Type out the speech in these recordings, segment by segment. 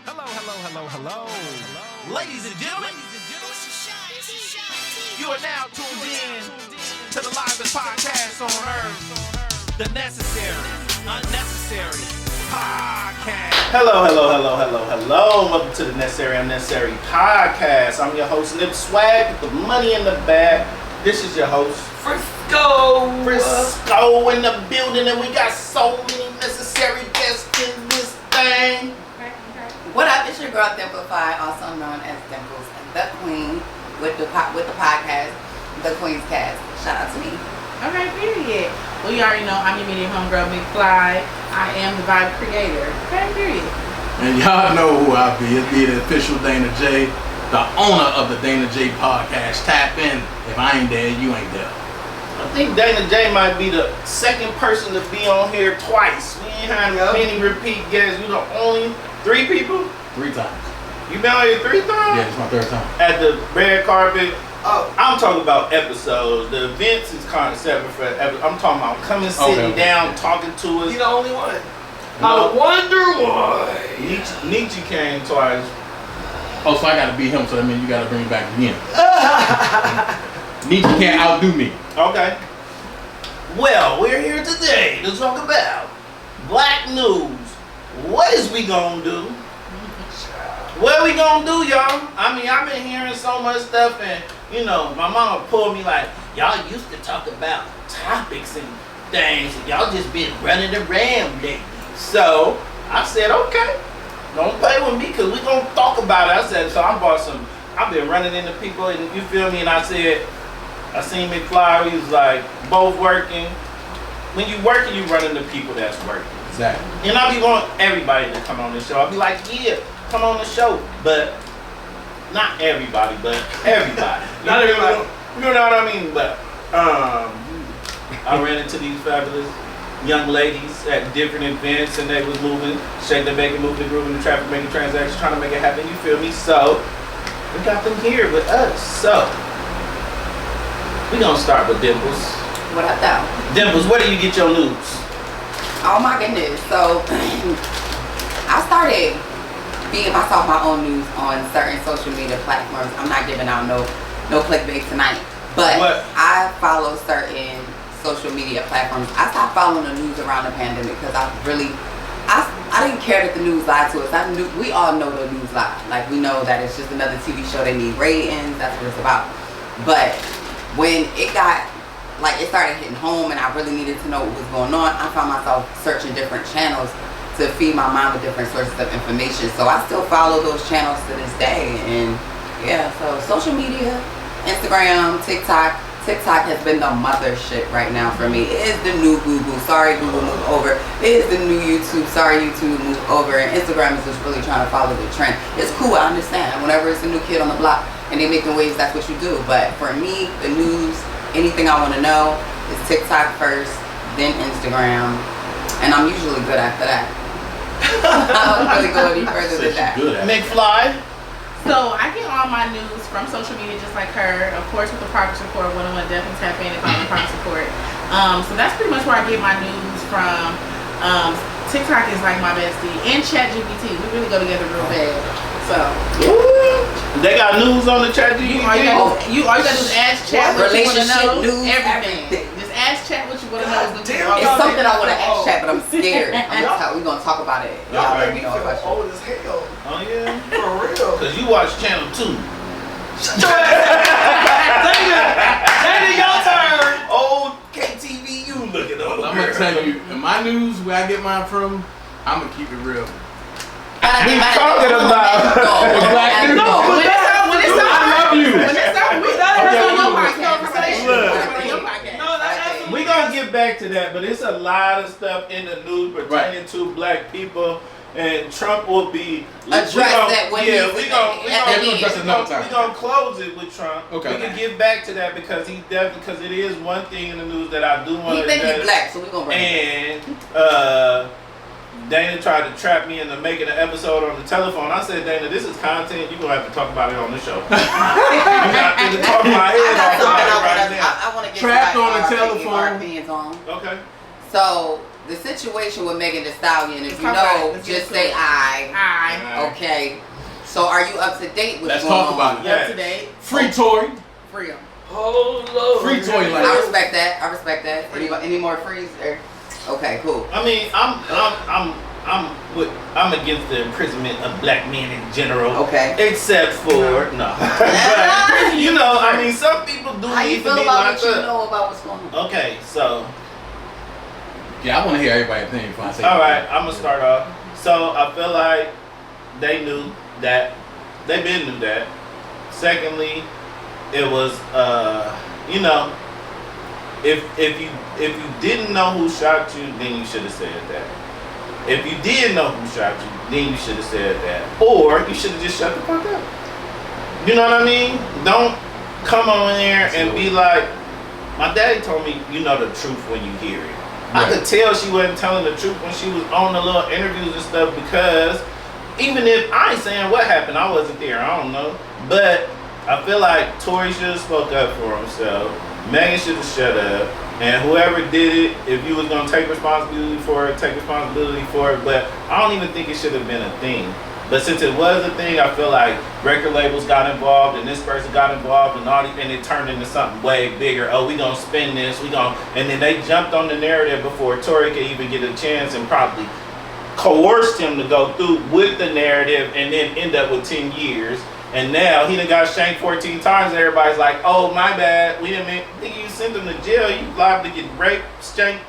Hello. Ladies and gentlemen, you are now tuned in to the livest podcast on earth, the Necessary, Unnecessary Podcast. Hello. Welcome to the Necessary, Unnecessary Podcast. I'm your host, MikFlyy, with the money in the bag. This is your host, Frisco in the building, and we got so many necessary guests in this thing. What up? It's your girl Dimplez, also known as Dimplez, the Queen, with the podcast, the Queen's Cast. Shout out to me. Okay, period. Well, you already know I'm your media homegirl, MikFlyy. I am the vibe creator. Okay, period. And y'all know who I be. It be the official Dana J, the owner of the Dana J podcast. Tap in. If I ain't there, you ain't there. I think Dana J might be the second person to be on here twice. We ain't had many repeat guests. You the only 3 people? 3 times. You been on here 3 times? Yeah, it's my 3rd time. At the red carpet. Oh, I'm talking about episodes. The events is kind of separate for episodes. I'm talking about coming, sitting down, talking to us. You the only one. No. I wonder why. Nietzsche came twice. Oh, so I gotta beat him, so that means you gotta bring me back again. Nietzsche can't outdo me. Okay. Well, we're here today to talk about black news. What is we gonna do? What we gonna do, y'all? I mean, I've been hearing so much stuff, and you know, my mama pulled me like, y'all used to talk about topics and things, and y'all just been running around lately. So I said, okay, don't play with me, cause we gonna talk about it. I said, so I bought some. I've been running into people, and you feel me? And I said, I seen MikFlyy. He was like, both working. When you working, you run into people that's working. Exactly. And I be want everybody to come on the show. I be like, yeah, come on the show, but not everybody, but everybody. Not everybody. You know what I mean? But I ran into these fabulous young ladies at different events, and they was moving, shaking, making, moving, grooving, the traffic, making transactions, trying to make it happen. You feel me? So we got them here with us. So we gonna start with Dimplez. What up, though? Dimplez, where do you get your news? Oh my goodness. So I started feeding myself my own news on certain social media platforms. I'm not giving out no clickbait tonight, but What? I follow certain social media platforms. I stopped following the news around the pandemic because I didn't care that the news lied to us. We all know the news lied. Like, we know that it's just another TV show. They need ratings. That's what it's about. But when it started hitting home and I really needed to know what was going on, I found myself searching different channels to feed my mind with different sources of information. So I still follow those channels to this day. And yeah, so social media, Instagram, TikTok. TikTok has been the mothership right now for me. It is the new Google. Sorry, Google, move over. It is the new YouTube. Sorry, YouTube, move over. And Instagram is just really trying to follow the trend. It's cool, I understand. Whenever it's a new kid on the block and they making waves, that's what you do. But for me, the news, anything I want to know is TikTok first, then Instagram, and I'm usually good after that. I don't really go any further than that. MikFlyy. So I get all my news from social media just like her. Of course, with the progress report, 101, definitely tap in and follow the progress report. So that's pretty much where I get my news from. TikTok is like my bestie, and ChatGPT. We really go together real bad. So they got news on the ChatGPT. All you gotta do is ask Chat what you wanna know. News, everything. Just ask Chat what you wanna know. It's something I want to ask Chat, but I'm scared. We're gonna talk about it. Y'all let make me me know feel about old as hell. Oh yeah, For real. cause you watch Channel 2. Shut your ass. Dana, your turn. Old KTVU looking over. I'm gonna tell you, in my news, where I get mine from, I'm gonna keep it real. We talking about black news. When it's I love you. When it's over, we done. Okay, It's on your we- podcast. Look. On your podcast. No, that's absolutely. We gonna get back to that, but it's a lot of stuff in the news pertaining to black people, and Trump will be Address that when yeah, he's we at gonna the end. That's another time. we gonna close it with Trump. Okay. We can get back to that because he definitely, because it is one thing in the news that I do want He to think he's black, so we gonna bring it. And Dana tried to trap me into making an episode on the telephone. I said, Dana, this is content. You're going to have to talk about it on the show. You got to talk my head off about it right now. I want to get Trapped on the our telephone. opinions on. Okay. So the situation with Megan Thee Stallion, if It's you all know, right. Let's just get say to it. I. Aye. Okay. So are you up to date with Let's what's going talk on? about it. You up to date? Free Tory. Free 'em. Oh Lord. Free Tory I Lanez. respect that. I respect that. Any more freeze there? Okay, cool. I mean, I'm against the imprisonment of black men in general. Okay. Except for no. But, you know, I mean, some people do How you need to feel be about locked what you up. know about what's going on? Okay, so Yeah, I want to hear everybody's opinion before I say. all right, I'm gonna start off. So I feel like they knew that. They been knew that. Secondly, it was you know, if you didn't know who shot you, then you should have said that. If you did know who shot you, then you should have said that. Or you should have just shut the fuck up. You know what I mean? Don't come on there and be like, my daddy told me you know the truth when you hear it. I Right. could tell she wasn't telling the truth when she was on the little interviews and stuff, because even if I ain't saying what happened, I wasn't there, I don't know. But I feel like Tory should have spoke up for himself. Megan should have shut up. And whoever did it, if you was gonna take responsibility for it, take responsibility for it. But I don't even think it should have been a thing. But since it was a thing, I feel like record labels got involved and this person got involved and and it turned into something way bigger. Oh, we gonna spin this, and then they jumped on the narrative before Tory could even get a chance and probably coerced him to go through with the narrative and then end up with 10 years. And now he done got shanked 14 times and everybody's like, oh, my bad. We didn't think you sent him to jail. You liable to get raped, shanked.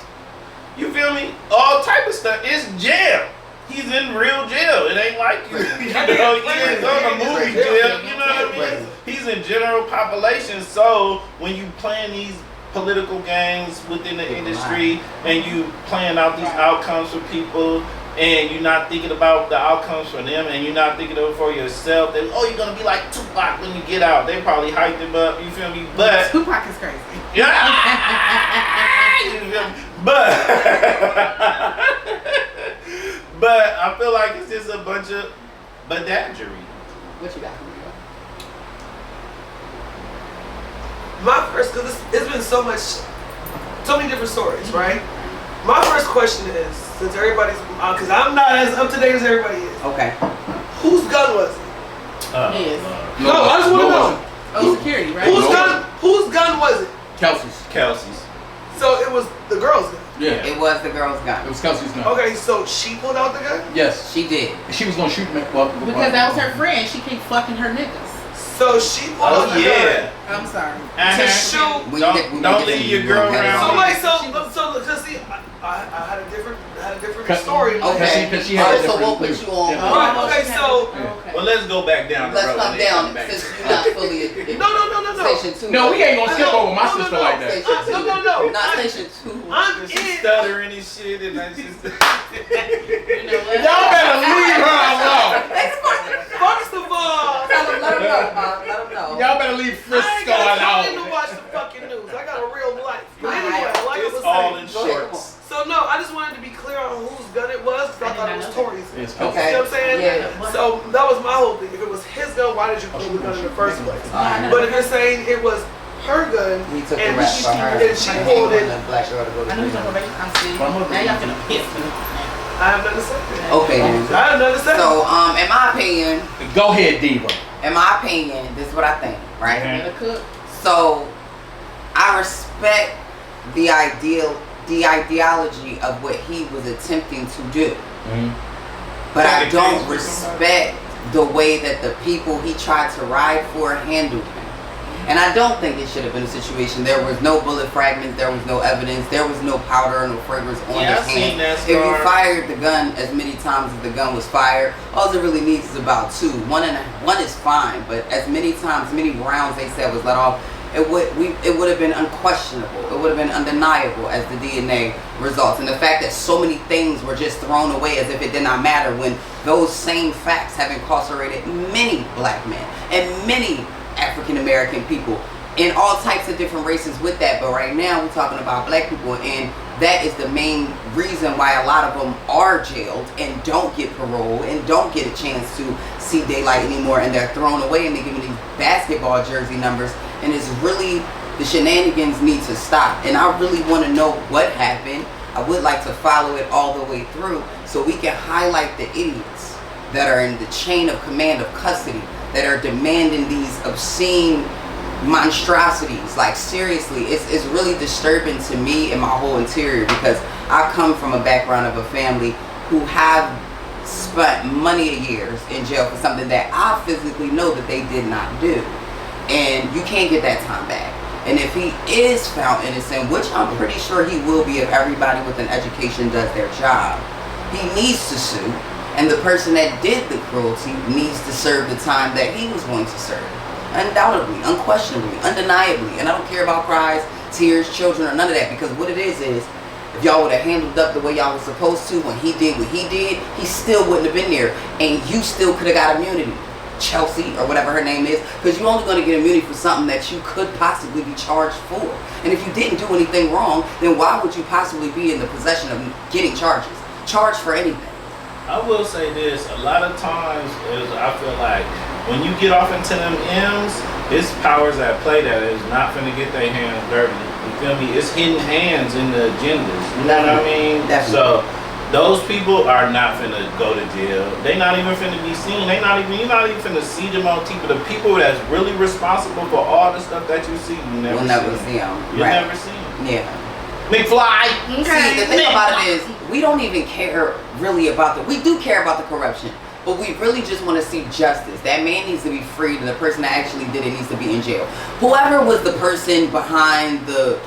You feel me? All type of stuff. It's jail. He's in real jail. It ain't like you. You know, he ain't on a movie jail. You know what I mean? He's in general population. So when you playing these political games within the industry and you playing out these outcomes for people, and you're not thinking about the outcomes for them, and you're not thinking of it for yourself, then you're gonna be like Tupac when you get out. They probably hyped him up, you feel me? But Tupac is crazy. yeah, you feel me? But but I feel like it's just a bunch of badadgery. What you got? My first, because it's been so many different stories, right? My first question is, since everybody's, because I'm not as up to date as everybody is, Okay. whose gun was it? Yes. No, I just want to know. Oh, security, right? Whose gun was it? Kelsey's. So it was the girl's gun. Yeah. It was the girl's It gun. was Kelsey's gun. Okay, so she pulled out the gun? Yes. She did. She was gonna shoot me. Because that was her friend. She keep fucking her niggas. So she pulled out the gun I'm sorry. to shoot. Don't leave your girl around. So wait, so because see, I had a different story. Okay. Because she had a So we'll different put you on. Yeah. Right, okay, so Well, let's go back down the Let's road. come and then down back. since you're not fully no. Station 2. No, we ain't gonna skip over my No, sister no, like that. Station 2. No. Not Station 2. I'm She's in. stuttering and shit, and I just. You know what? Y'all better leave her alone. First of all, Let him know, Bob. Let him know. Y'all better leave I ain't Frisco got time to alone. watch the fucking news. I got a real life. But anyway, like I It's was all saying. in Go ahead, shorts. So no, I just wanted to be clear on whose gun it was because I thought it was Tory's. It's You Okay. know what I'm saying? Yeah. So that was my whole thing. If it was his gun, why did you pull the gun in the first place? Alright. But if you're saying it was her gun He took the and rap she, for her. and she pulled it, The black girl to go to I know he's on prison. probation. I'm still. Now y'all finna piss me. I have nothing to say. Okay, then. I have nothing to say. So, in my opinion, Go ahead, Diva. this is what I think, right? Let her cook. So, I respect the ideology of what he was attempting to do, but I don't respect the way that the people he tried to ride for handled him. And I don't think it should have been a situation. There was no bullet fragments, there was no evidence, there was no powder or no fragrance on Yeah, his I seen hand. that If you scar. fired the gun as many times as the gun was fired, all it really needs is about 2. One is fine, but as many rounds they said was let off, it would have been unquestionable. It would have been undeniable as the DNA results. And the fact that so many things were just thrown away as if it did not matter, when those same facts have incarcerated many black men and many African American people in all types of different races with that. But right now we're talking about black people, and that is the main reason why a lot of them are jailed and don't get parole and don't get a chance to see daylight anymore, and they're thrown away and they're given these basketball jersey numbers. And it's really, the shenanigans need to stop. And I really want to know what happened. I would like to follow it all the way through so we can highlight the idiots that are in the chain of command of custody that are demanding these obscene monstrosities. Like, seriously, it's really disturbing to me and my whole interior, because I come from a background of a family who have spent money of years in jail for something that I physically know that they did not do, and you can't get that time back. And if he is found innocent, which I'm pretty sure he will be if everybody with an education does their job, he needs to sue, and the person that did the cruelty needs to serve the time that he was going to serve. Undoubtedly, unquestionably, undeniably. And I don't care about cries, tears, children, or none of that, because what it is if y'all would have handled up the way y'all was supposed to when he did what he did, he still wouldn't have been there, and you still could have got immunity, Chelsea, or whatever her name is, because you're only going to get immunity for something that you could possibly be charged for. And if you didn't do anything wrong, then why would you possibly be in the possession of getting charged for anything? I will say this, a lot of times I feel like when you get off into them M's, it's powers at play that is not finna get their hands dirty. You feel me? It's hidden hands in the agendas. You know what I mean? Definitely. So those people are not finna go to jail. They not even finna be seen. You're not even finna see them on TV. The people that's really responsible for all the stuff that you see, you never see them. You never see them. Yeah. MikFlyy. Okay. See, the thing about it is, we don't even care really about we do care about the corruption, but we really just want to see justice. That man needs to be freed, and the person that actually did it needs to be in jail. Whoever was the person behind the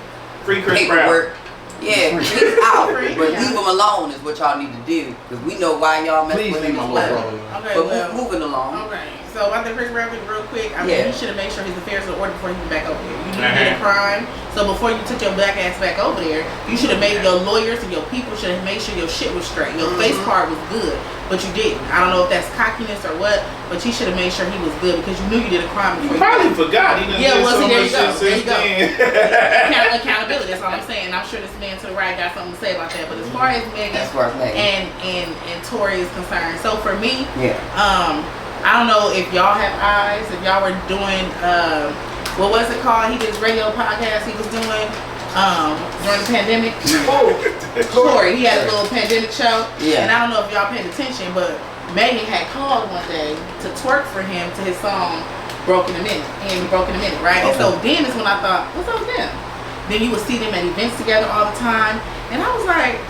free Chris paperwork, Brown. yeah, he's out, but leave him alone is what y'all need to do, because we know why y'all messing with him. Okay, But moving along. Okay. So about the Chris Brown thing real quick, I mean, he should have made sure his affairs were in order before he went back over there. You did a crime, so before you took your black ass back over there, you should have made your lawyers and your people should have made sure your shit was straight. Your face card was good, but you didn't. I don't know if that's cockiness or what, but you should have made sure he was good, because you knew you did a crime before. You probably forgot. He done did so much shit since then. Accountability. That's all I'm saying. I'm sure this man to the right got something to say about that. But as far as Megan and Tory is concerned, so for me, I don't know if y'all have eyes, if y'all were doing, what was it called? He did his radio podcast he was doing during the pandemic. Tory, he had a little pandemic show. Yeah. And I don't know if y'all paid attention, but Megan had called one day to twerk for him to his song, Broken a Minute. And Broken a Minute, right? And so then is when I thought, what's up with them? Then you would see them at events together all the time. And I was like,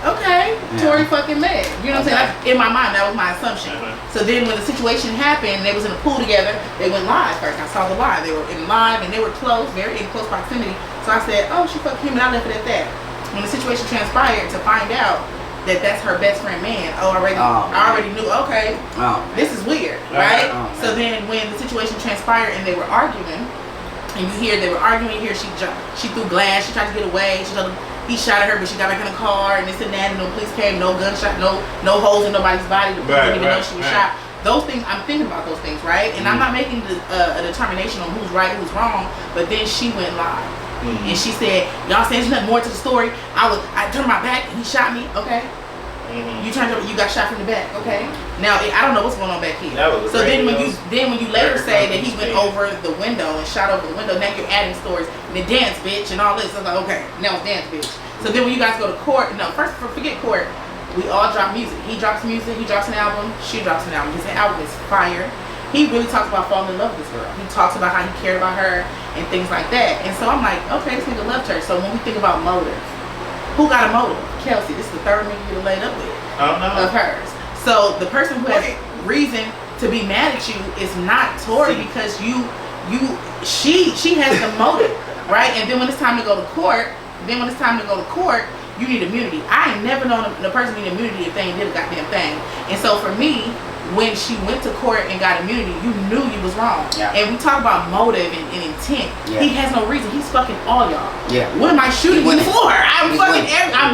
okay, Tory fucking mad. You know what I'm saying? In my mind, that was my assumption. So then when the situation happened, they was in a pool together, they went live first. I saw the live. They were in live and they were close, very in close proximity. So I said, oh, she fucked him, and I left it at that. When the situation transpired, to find out that that's her best friend man, I already knew, okay, this is weird, right? So then when the situation transpired and they were arguing, and you hear they were arguing, you hear she threw glass, she tried to get away, she told him, he shot at her, but she got back in the car, and this and that, and no police came, no gunshot, no holes in nobody's body. The police didn't even know she was shot. Those things, I'm thinking about those things, right? And I'm not making a determination on who's right, who's wrong, but then she went live. And she said, y'all saying there's nothing more to the story. I turned my back, and he shot me, okay? You turned up, you got shot from the back, okay? Now, I don't know what's going on back here. So then when you later say that he went over the window and shot over the window, now you're adding stories, and the dance bitch and all this. I was like, okay, now it's dance bitch. So then when you guys go to court, first forget court, we all drop music. He drops music, he drops an album, she drops an album. His album is fire. He really talks about falling in love with this girl. He talks about how he cared about her and things like that. And so I'm like, okay, this nigga loved her. So when we think about motive, who got a motive? Kelsey. This is the third nigga you've laid up with of hers. So the person who has reason to be mad at you is not Tory, because she has the motive, right? And then when it's time to go to court, you need immunity. I ain't never known the person need immunity if they ain't did a goddamn thing. And so for me, when she went to court and got immunity, you knew you was wrong. And we talk about motive and intent. He has no reason. He's fucking all y'all. What am I shooting you for? I'm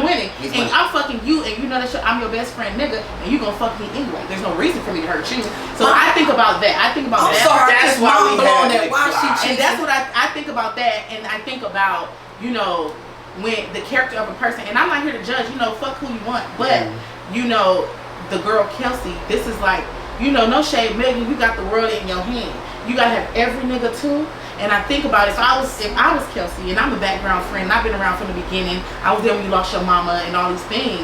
winning. And I'm fucking you, and you know that I'm your best friend, nigga, and you gonna fuck me anyway. There's no reason for me to hurt you. So I think about that. That's why we have that. And that's what I think about that, and I think about, when the character of a person, and I'm not here to judge, fuck who you want, but the girl Kelsey, this is like, no shade, Megan, you got the world in your hand. You gotta have every nigga too. And I think about it. So if I was Kelsey, and I'm a background friend, and I've been around from the beginning. I was there when you lost your mama and all these things.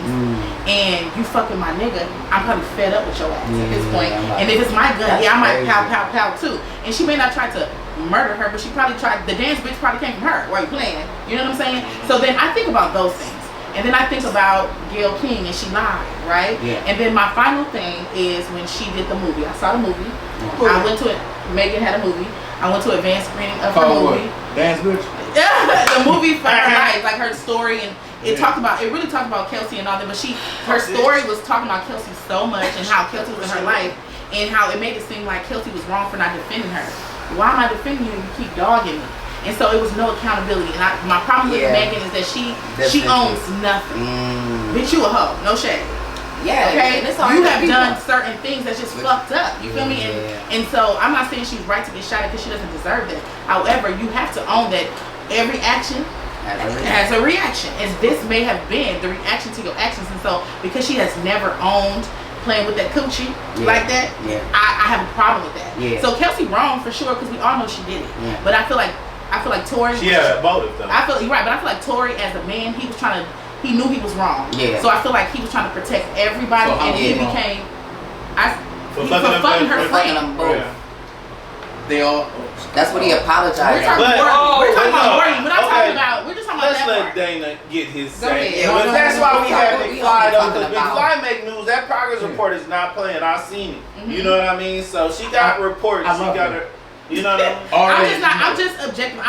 And you fucking my nigga, I'm probably fed up with your ass at this point. And if it's my gun, I might pow too. And she may not try to murder her, but she probably tried. The dance bitch probably came from her. While you playing, you know what I'm saying? So then I think about those things. And then I think about Gayle King, and she lied, right? Yeah. And then my final thing is when she did the movie. I saw the movie. I went to it. Megan had a movie. I went to an advanced screening of her movie. Dance bitch? The movie for her life, like her story, and it really talked about Kelsey and all that, but her story was talking about Kelsey so much and how Kelsey was in her life and how it made it seem like Kelsey was wrong for not defending her. Why am I defending you and you keep dogging me? And so it was no accountability. And my problem with Megan is that she owns nothing. Bitch, you a hoe. No shade. Yeah. Okay. And it's you have done certain things that's just fucked up. You feel me? And so I'm not saying she's right to get shot at because she doesn't deserve that. However, you have to own that every action has a reaction. And this may have been the reaction to your actions. And so because she has never owned playing with that coochie like that, I have a problem with that. So Kelsey wrong for sure because we all know she did it. But I feel like Tory. She had a motive though. You're right, but I feel like Tory as a man, he knew he was wrong. So I feel like he was trying to protect everybody, and he became for fucking her friend. Them both. They all. That's what he apologized. We're talking about We're not talking about. We're just talking about Let's that let Dana get his Go say. ahead. But that's why we have We MikFlyy though, talking because about- MikFlyy make news. That progress report is not playing. I seen it. You know what I mean? So she got reports. She got her. You know what I mean? I'm just objective.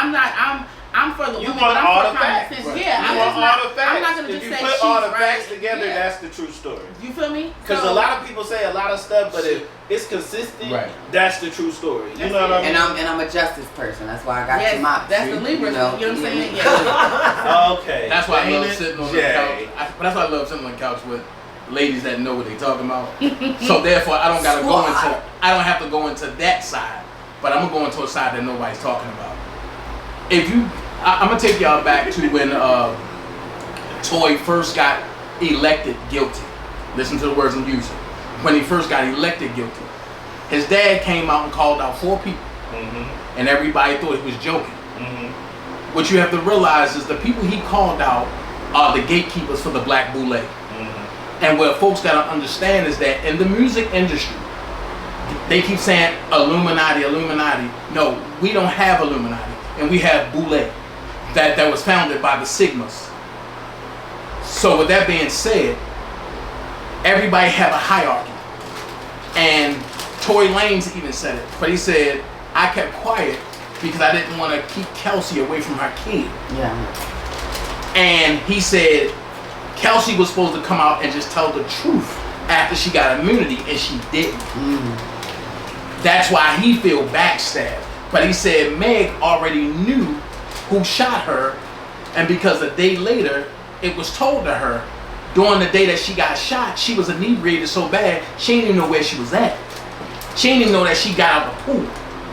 I'm for the You women, want but I'm all for the common facts. sense. Right. Yeah, I'm not gonna if just you say put she's all the right. facts together, that's the true story. You feel me? Because a lot of people say a lot of stuff, but if it's consistent, that's the true story. You know what I mean? And I'm a justice person. That's why I got Yes, you my. that's the Libra. You know what I'm saying? Okay. That's why I love Dana sitting on J. the couch. That's why I love sitting on the couch with ladies that know what they talking about. So therefore, I don't have to go into that side, but I'm gonna go into a side that nobody's talking about. I'm gonna take y'all back to when Tory first got elected guilty. Listen to the words I'm using. When he first got elected guilty, his dad came out and called out 4 people, and everybody thought he was joking. What you have to realize is the people he called out are the gatekeepers for the black boule. And what folks gotta understand is that in the music industry, they keep saying Illuminati, Illuminati. No, we don't have Illuminati, and we have boule that was founded by the Sigmas. So with that being said, everybody have a hierarchy. And Tory Lanez even said it, but he said, I kept quiet because I didn't want to keep Kelsey away from her kid. And he said Kelsey was supposed to come out and just tell the truth after she got immunity, and she didn't. That's why he feel backstabbed. But he said Meg already knew who shot her, and because a day later it was told to her during the day that she got shot, she was inebriated so bad she didn't even know where she was at. She didn't even know that she got out of the pool.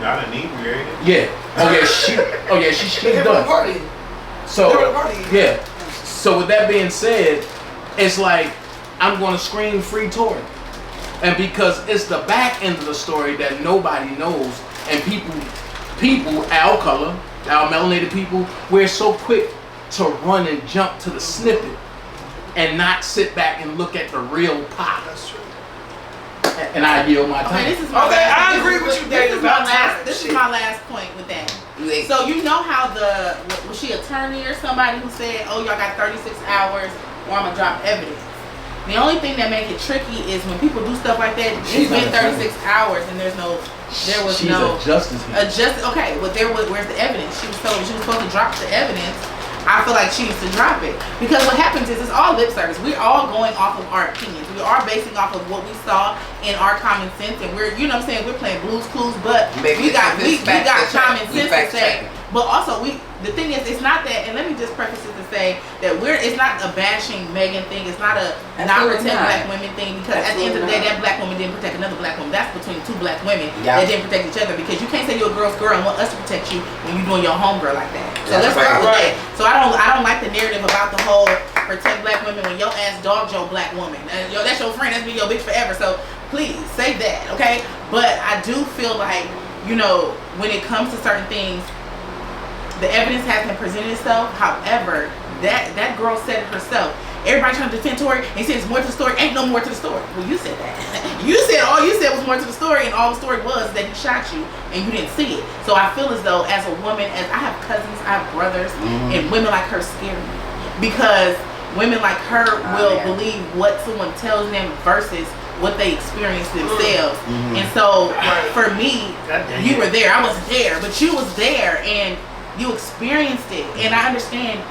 Not inebriated. They She's were done. party. So They were party. So with that being said, it's like I'm gonna scream free Tory. And because it's the back end of the story that nobody knows, and people, our color, our melanated people, we're so quick to run and jump to the snippet and not sit back and look at the real pop. That's true. And I yield my time. Okay, this is my I agree with you, Dave. This is my last point with that. So you know how was she attorney or somebody who said, oh, y'all got 36 hours or I'm going to drop evidence. The only thing that make it tricky is when people do stuff like that, it's been 36 hours and there was She's no a justice. okay, but where's the evidence? She was supposed to drop the evidence. I feel like she needs to drop it. Because what happens is it's all lip service. We're all going off of our opinions. We are basing off of what we saw in our common sense, and we're, you know what I'm saying, we're playing Blue's Clues, but we got common sense to say. But also the thing is, it's not that, and let me just preface it to say that it's not a bashing Megan thing, it's not a not protect black women thing, because at the end of the day, that black woman didn't protect another black woman. That's between 2 black women that didn't protect each other, because you can't say you're a girl's girl and want us to protect you when you're doing your homegirl like that. So let's start with that. So I don't like the narrative about the whole protect black women when your ass dogged your black woman. And that's your friend, that's been your bitch forever. So please say that, okay? But I do feel like, you know, when it comes to certain things, the evidence hasn't presented itself. However, that girl said it herself. Everybody trying to defend Tory and said it's more to the story. Ain't no more to the story. Well, you said that. All you said was more to the story, and all the story was that he shot you and you didn't see it. So I feel as though, as a woman, as I have cousins, I have brothers, and women like her scare me, because women like her will believe what someone tells them versus what they experience themselves. And so for me, you were there. I wasn't there, but you was there and you experienced it. And I understand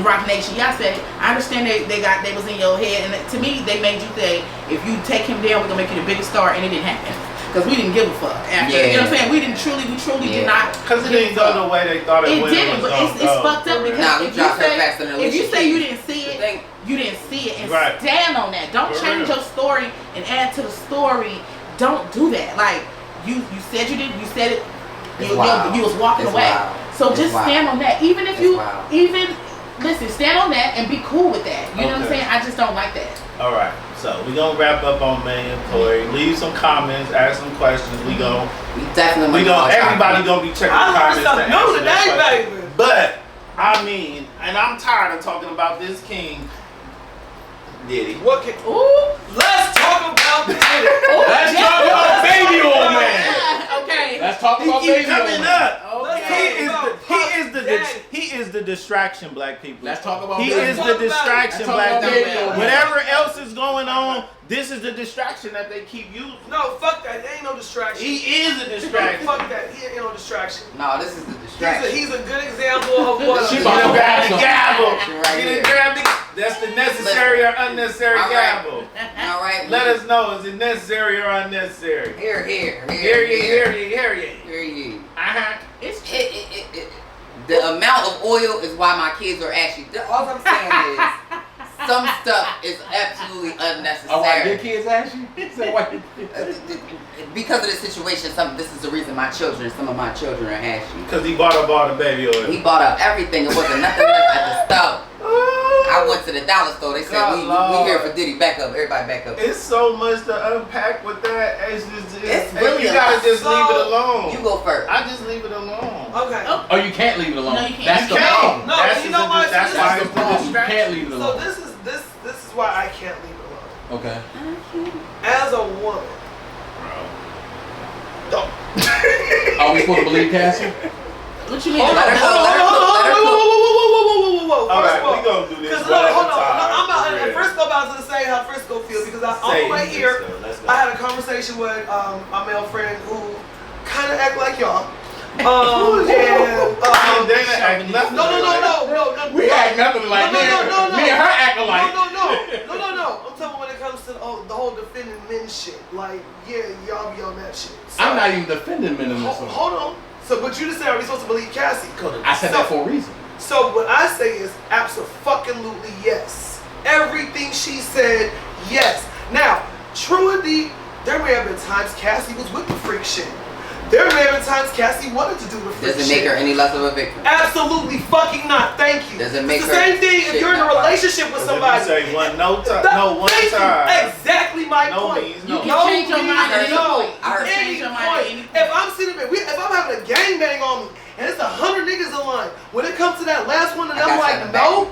Rock Nation, y'all said it. I understand they was in your head, and to me they made you say, if you take him down, we're gonna make you the biggest star, and it didn't happen. Because we didn't give a fuck after. You know what I'm saying? We truly did not. Because it didn't go the way they thought it would. It didn't, but it's fucked up because if you say you didn't see it, you didn't see it, and stand on that. Don't change your story and add to the story. Don't do that. Like you said you did. You said it. You was walking away. So just stand on that. Even if you listen, stand on that and be cool with that. You know what I'm saying? I just don't like that. All right. So we're going to wrap up on May and Tory. Leave some comments, ask some questions. Everybody going to be checking the comments. Baby. But, I mean, and I'm tired of talking about this king, Diddy. Let's talk about the Diddy. Let's talk about baby old man. Okay. Let's talk about baby old man. He is the distraction, black people. Let's talk about He is the distraction, black people. baby. Whatever else is going on, this is the distraction that they keep using. No, fuck that. There ain't no distraction. He is a distraction. Fuck that. He ain't no distraction. No, this is the distraction. He's a good example of what. She about to grab the gavel. Right She done grabbed the. That's the necessary or unnecessary gavel. All right. Let us know, is it necessary or unnecessary? Hear ye. The amount of oil is why my kids are ashy. All I'm saying is, some stuff is absolutely unnecessary. Oh, why your kids ashy? Because of the situation, this is the reason some of my children are ashy. Because he bought up all the baby oil. He bought up everything. It wasn't nothing left at the store. I went to the dollar store. They said, we here for Diddy. Back up. Everybody back up. It's so much to unpack with that. It's really you gotta just leave it alone. You go first. I just leave it alone. Okay. Oh, you can't leave it alone. No, you can't. That's the problem. No, you know what? That's why it's the problem. You can't leave it alone. So this is why I can't leave it alone. Okay. As a woman. Don't. Are we supposed to believe Cassie? What you mean? Hold on. All right, we gonna do this. Hold on. Frisco about to say how Frisco feels because on the way here, I had a conversation with my male friend who kind of act like y'all. No. We act nothing like No. Me and her act alike. No. I'm talking when it comes to the whole defending men shit. Like, yeah, y'all be on that shit. So, I'm not even defending men in this one. Hold on. So, but you just said, are we supposed to believe Cassie? I said that for a reason. So what I say is abso-fucking-lutely yes. Everything she said, yes. Now, true indeed, there may have been times Cassie was with the freak shit. There may have been times Cassie wanted to do the freak shit. Doesn't make her any less of a victim. Absolutely fucking not. Thank you. Doesn't make it's the same thing if you're in a relationship with somebody. Say one time. Exactly my point. You can change your mind at any point. If I'm sitting there, if I'm having a gangbang on me, and it's 100 niggas in line, when it comes to that last one, and I'm like, no,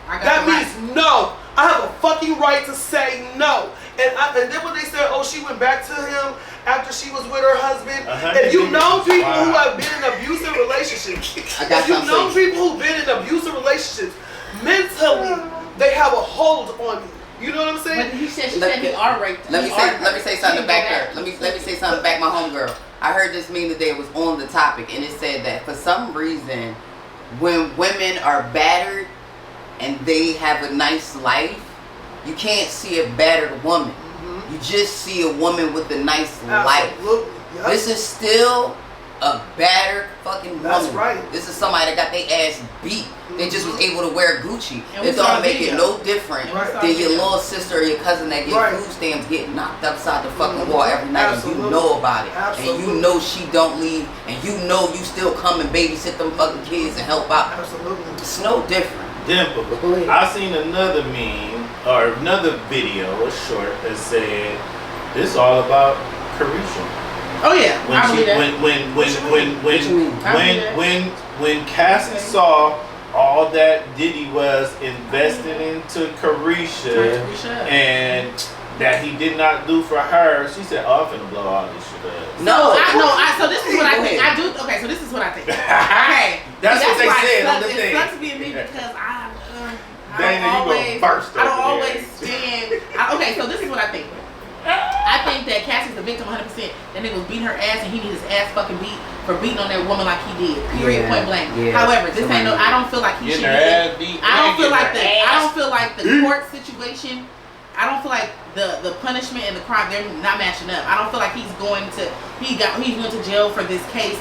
that means no. I have a fucking right to say no. And then when they said, oh, she went back to him after she was with her husband, if you know people who have been in abusive relationships, mentally, they have a hold on you. You know what I'm saying? But she said he are raped. Let me say something back there. Let me say something back, my homegirl. I heard this meme today. It was on the topic, and it said that for some reason, when women are battered and they have a nice life, you can't see a battered woman. You just see a woman with a nice life. Yep. This is still a battered fucking woman. That's right. This is somebody that got their ass beat. They just was able to wear Gucci. And It don't make it no different than your little sister or your cousin that get food stamps get knocked upside the fucking wall every night. And you know about it. And you know she don't leave. And you know you still come and babysit them fucking kids and help out. Absolutely. It's no different. Dimple. I seen another meme or another video, a short, that said this all about Carisha. Oh yeah, I believe that. When when Cassie saw all that Diddy was investing into Carisha and that he did not do for her, she said, "Oh, I'm finna blow all this shit up." So this is what I think. I do. Okay, so this is what I think. Okay, that's what they said on the thing. It sucks being me because I burst. I don't always stand. Okay, so this is what I think. I think that Cassie's the victim 100%. That nigga was beating her ass and he needed his ass fucking beat for beating on that woman like he did. Period. Point blank. Yeah. However, this ain't no. I don't feel like he should. I don't feel like the court situation. I don't feel like the punishment and the crime, they're not matching up. I don't feel like he went to jail for this case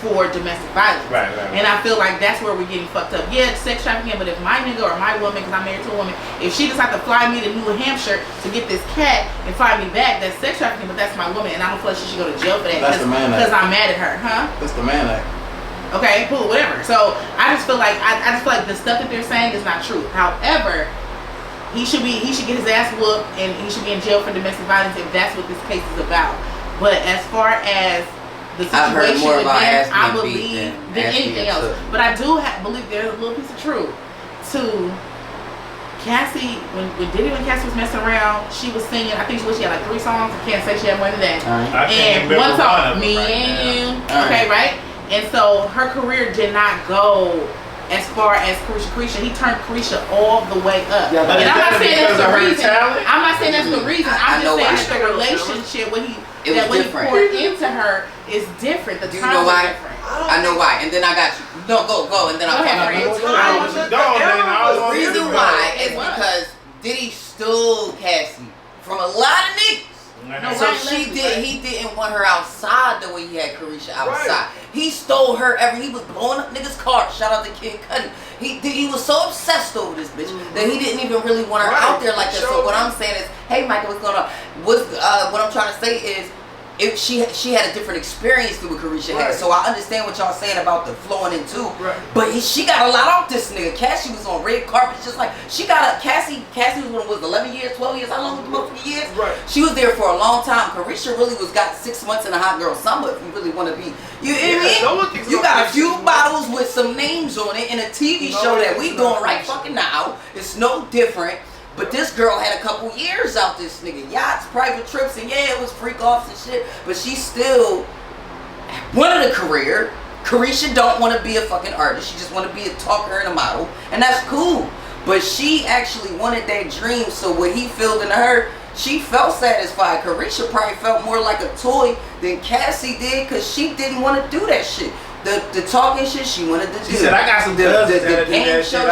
for domestic violence. Right. And I feel like that's where we're getting fucked up. Yeah, it's sex trafficking, but if my nigga or my woman, because I'm married to a woman, if she decides to fly me to New Hampshire to get this cat and fly me back, that's sex trafficking, but that's my woman, and I don't feel like she should go to jail for that because I'm mad at her, huh? That's the man act. Okay, cool, whatever. So I just feel like the stuff that they're saying is not true. However, he should get his ass whooped and he should be in jail for domestic violence if that's what this case is about. But as far as the situation with them, I believe than anything else. But I do believe there's a little piece of truth to Cassie. When Cassie was messing around, she was singing. I think she had like 3 songs. I can't say she had more than that. And one song, Me and You. Okay, right? And so her career did not go as far as Carisha. He turned Carisha all the way up. Yeah, and I'm not saying that's the reason. Talent? I'm not saying that's the reason. I'm just saying that the relationship when he poured into her is different. The time is different. I know why. And then I got you. No, go, and then I'll come back. The reason why is because Diddy stole Cassie from a lot of niggas. So he didn't want her outside the way he had Carisha outside. Right. He stole her he was blowing up niggas' cars. Shout out to Kid Cudi. He was so obsessed over this bitch that he didn't even really want her out there like that. So what I'm saying is, hey Michael, what's going on? What I'm trying to say is, if she had a different experience than what Carisha had, so I understand what y'all saying about the flowing in too. Right. But she got a lot off this nigga. Cassie was on red carpets, just like Cassie was 11 years, 12 years. How long was the motherfucking years? Right. She was there for a long time. Carisha really got 6 months in a hot girl summer. If you really want to be, you know what I mean? You got a few bottles with some names on it in a TV show that we doing right fucking now. It's no different. But this girl had a couple years out this nigga. Yachts, private trips, and yeah, it was freak offs and shit. But she still wanted a career. Carisha don't want to be a fucking artist. She just want to be a talker and a model. And that's cool. But she actually wanted that dream. So what he filled into her, she felt satisfied. Carisha probably felt more like a toy than Cassie did because she didn't want to do that shit. The talking shit she wanted to do. She said, I got some cousins that do that shit.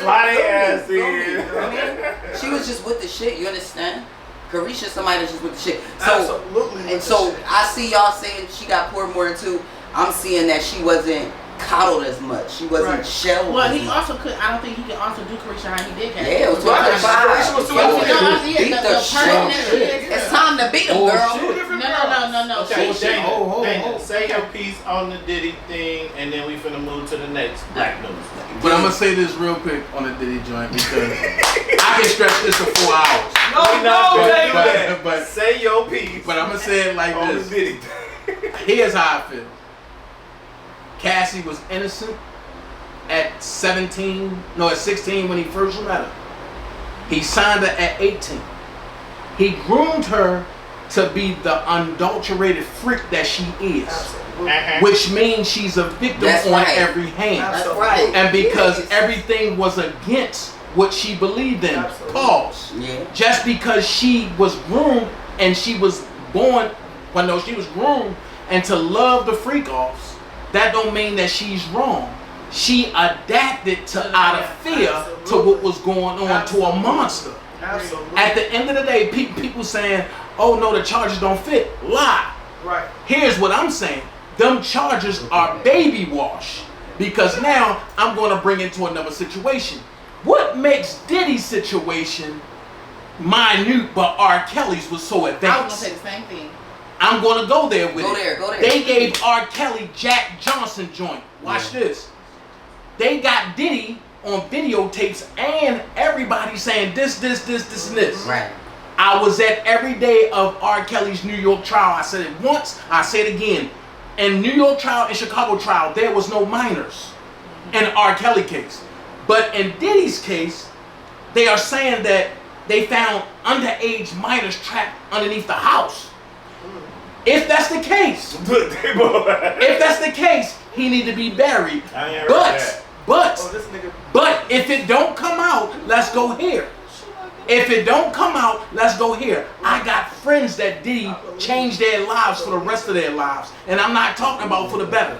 Fly their ass in. She was just with the shit, you understand? Carisha, somebody that's just with the shit. So, absolutely. And so I see y'all saying she got poured more into. I'm seeing that she wasn't coddled as much. She wasn't shelled. Well, he also could. I don't think he could also do Carisha how he did. Yeah, it was 235. Beat the shit. It's time to beat him, girl. No. Okay, Dana, say your piece on the Diddy thing, and then we finna move to the next Black News. But I'm gonna say this real quick on the Diddy joint because I can stretch this for 4 hours. But say your piece. But I'm gonna say it like on this. The Diddy. Here's how I feel. Cassie was innocent at 16 when he first met her. He signed her at 18. He groomed her to be the unadulterated freak that she is. Which means she's a victim on every hand. That's right. And because everything was against what she believed in. Pause. Yeah. Just because she was groomed and she was born, she was groomed and to love the freak offs, that don't mean that she's wrong. She adapted out of fear to what was going on to a monster. Absolutely. At the end of the day, people saying, oh no, the charges don't fit. Lie. Right. Here's what I'm saying. Them charges are baby wash. Because now I'm going to bring it to another situation. What makes Diddy's situation minute but R. Kelly's was so advanced? I was going to say the same thing. I'm going to go there with it. Go there. They gave R. Kelly Jack Johnson joint. Watch this. They got Diddy on videotapes and everybody saying this, and this. Right. I was at every day of R. Kelly's New York trial. I said it once, I say it again. In New York trial and Chicago trial, there was no minors in R. Kelly case. But in Diddy's case, they are saying that they found underage minors trapped underneath the house. If that's the case, he need to be buried. But if it don't come out, let's go here. If it don't come out, let's go here. I got friends that Diddy changed their lives for the rest of their lives. And I'm not talking about for the better.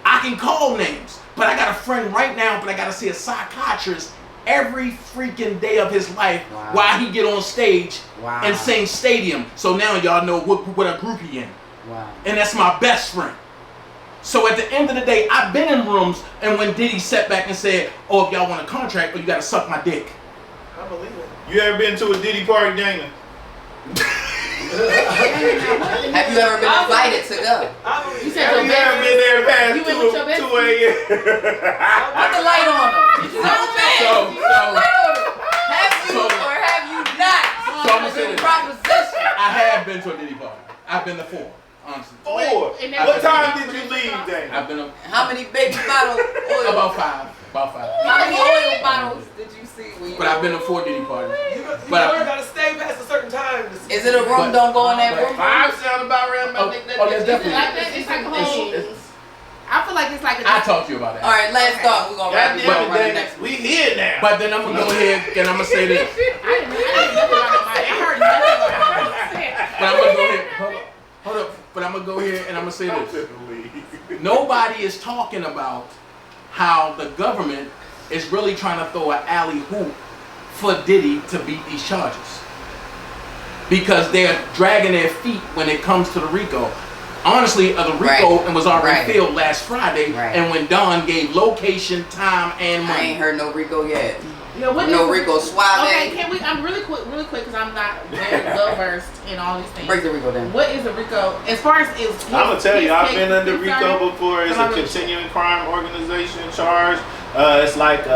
I can call names, but I got a friend right now, but I got to see a psychiatrist every freaking day of his life while he get on stage and sing Stadium. So now y'all know what a group he in. And that's my best friend. So at the end of the day, I've been in rooms and when Diddy sat back and said, oh, if y'all want a contract, well, you got to suck my dick. I believe it. You ever been to a Diddy party, Dana? Have you ever been invited to go? You said Have you ever been there past 2 a.m.? Put the light on them. Did you have you or have you not? So I'm gonna say this. Proposition. I have been to a Diddy party. I've been to 4, honestly. 4? What time did you leave, Dana? I've been How many baby bottles? Oil? about 5. About 5. How many oil bottles did you see? But I've been to 4 Diddy parties. You gotta stay past a certain time. Is it a room? Don't go in that room. 5 sound about right. That's definitely. Like that? It's like a whole. I feel like it's like a. I talked to you about that. All right, last thought. We're gonna wrap it up. Goddamn, we here now. But then I'm gonna go ahead and I'm gonna say this. I didn't nothing about my. I heard nothing about what you said. But I'm gonna go ahead. Hold up. But I'm gonna go here and I'm gonna say this. Nobody is talking about how the government is really trying to throw an alley hoop for Diddy to beat these charges. Because they're dragging their feet when it comes to the RICO. Honestly, the RICO was already filled last Friday, and when Don gave location, time, and money. I ain't heard no RICO yet. Yeah, what no RICO Suave. Okay, can we? I'm really quick, because I'm not very well versed in all these things. Break the RICO down. What is a RICO? As far as I'm gonna tell you, I've been under RICO before. It's a continuing crime organization charge. It's like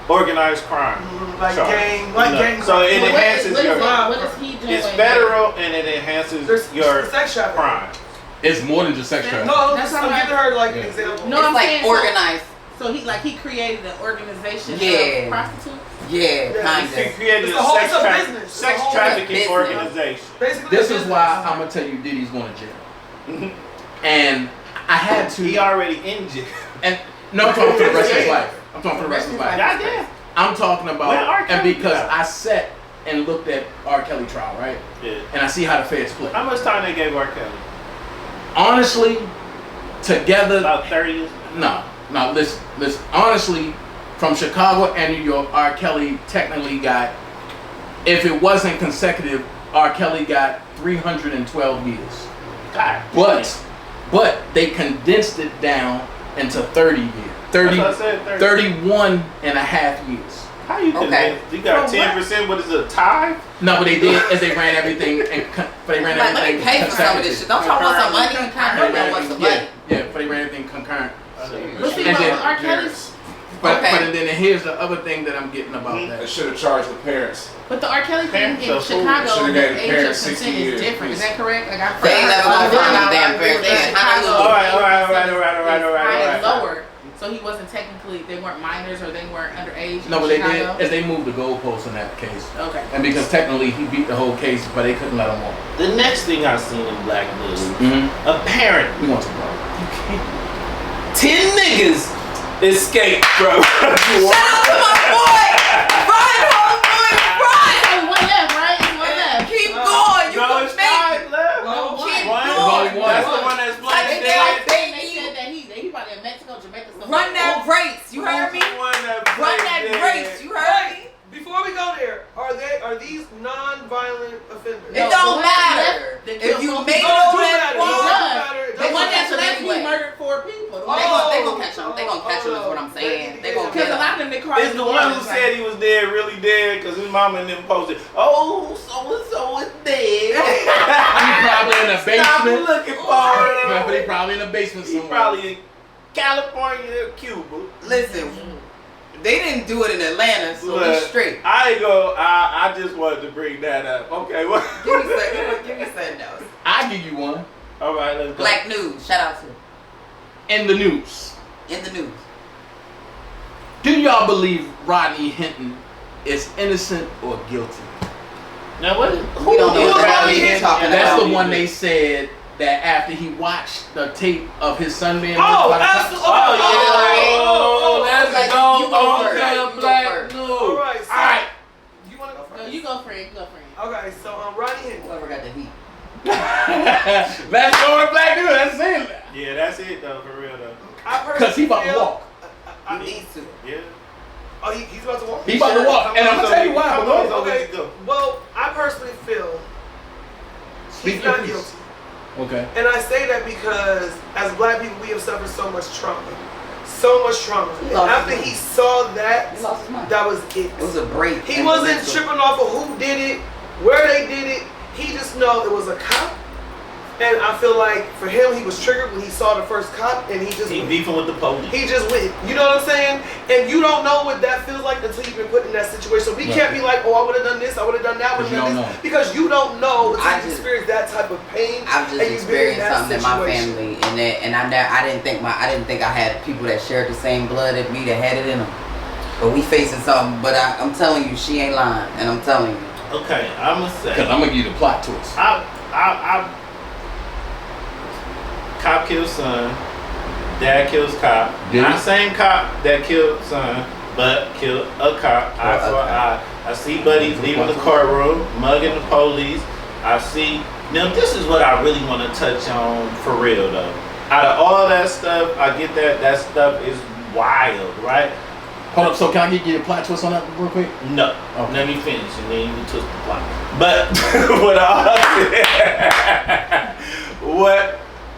organized crime. Like gang, so it enhances your crime. What is he doing? It's federal and it enhances your sex crime. It's more than just sex trafficking. No, I'm giving her like an example. No, it's I'm like saying organized. So he created an organization of prostitutes. Yeah, kind of. He created a sex trafficking organization. Basically, this is why I'm gonna tell you Diddy's going to jail. And I had to. He already in jail. And no, I'm talking for the rest of his life. I'm talking for the rest of his life. Goddamn. I'm talking about, and because I sat and looked at R. Kelly trial, right? Yeah. And I see how the feds play. How much time they gave R. Kelly? Honestly, together. About 30. No, listen. Honestly, from Chicago and New York, R. Kelly technically got, if it wasn't consecutive, R. Kelly got 312 years. God. But they condensed it down into 30 years. 31 and a half years. How you condense? You got 10%, what is it, a tithe? No, but they did is they ran everything and they ran everything. Let me pay for some of this shit. Don't y'all want some money? I don't want some money. Yeah, but they ran everything concurrent. But see, R. Kelly's. But then here's the other thing that I'm getting about that. They should have charged the parents. But the R. Kelly thing in Chicago, the age of consent is different. Is that correct? Like they ain't never gonna find no damn parents. All right. Lower. So he wasn't technically, they weren't minors or they weren't underage. No, but they did, as they moved the goalposts in that case. Okay. And because technically he beat the whole case, but they couldn't let him walk. The next thing I seen in Black News, apparently, we want to go. 10 niggas escaped, bro. Shout out to my boy! Run, homeboy, run! So one left, right? One left. Keep going, you can make it. Left. Keep One. going. That's the one that's playing dead. They said that he probably in Mexico, Jamaica, stuff. Run that race, you heard me? Run that race, you heard me? Before we go there, are these non-violent offenders? It don't matter. If you made it over that wall, the one that's left, he murdered 4 people. They gonna catch him. They gonna catch him. Is what I'm saying. They gonna because a lot of them they cried. It's the one who said he was dead, really dead, because his mama and them posted, oh, so is dead. He probably in the basement. Stop looking for him. But he probably in the basement somewhere. He probably in California or Cuba. Listen, they didn't do it in Atlanta, so we straight. I just wanted to bring that up. Okay, what? Give me something else. I give you one. All right, let's go. Black news. Shout out to. In the news. In the news. Do y'all believe Rodney Henton is innocent or guilty? Now what? We don't know what Rodney Henton talking That's about. the one they said that after he watched the tape of his son being Oh, murdered by the cops. absolutely. Let's Like, go you go on first. the You go black first. news. All right. So, All right. You want to go No, first? you go for it. You go for it. Okay. So Rodney Henton. Whoever got the heat. Let's go on black news. That's it. Yeah, that's it though, for real though. I personally Because he about to feel- walk. He needs to. Yeah. Oh, he's about to walk. He about to walk. And I'm going to tell you why. Come but go on, ahead. so Okay. let's go. Well, I personally feel Speak he's your not piece. guilty. Okay. And I say that because as black people, we have suffered so much trauma. So much trauma. He And lost after his he saw that, He lost his mind. that was it. It was a break. He in wasn't the mental. tripping off of who did it, where they did it. He just know it was a cop. And I feel like for him, he was triggered when he saw the first cop, and he just He beefing with the police. He just went. You know what I'm saying? And you don't know what that feels like until you've been put in that situation. So we can't be like, oh, I would have done this, I would have done that, would have done this, because you don't know until I you just- experience that type of pain. I've just and you've been in experienced that something in my situation. family, and I didn't think I had people that shared the same blood as me that had it in them. But we facing something. But I'm telling you, she ain't lying, and I'm telling you. Okay, I'ma say. Because I'm going to give you the plot twist. Cop kills son, dad kills cop. Did Not he? same cop that killed son, but killed a cop. Eye for eye. I see buddies leaving the courtroom, mugging the police. I see. Now this is what I really want to touch on for real though. Out of all that stuff, I get that stuff is wild, right? Hold up. So can I get you a plot twist on that real quick? No. Okay. Let me finish and then you twist the plot. But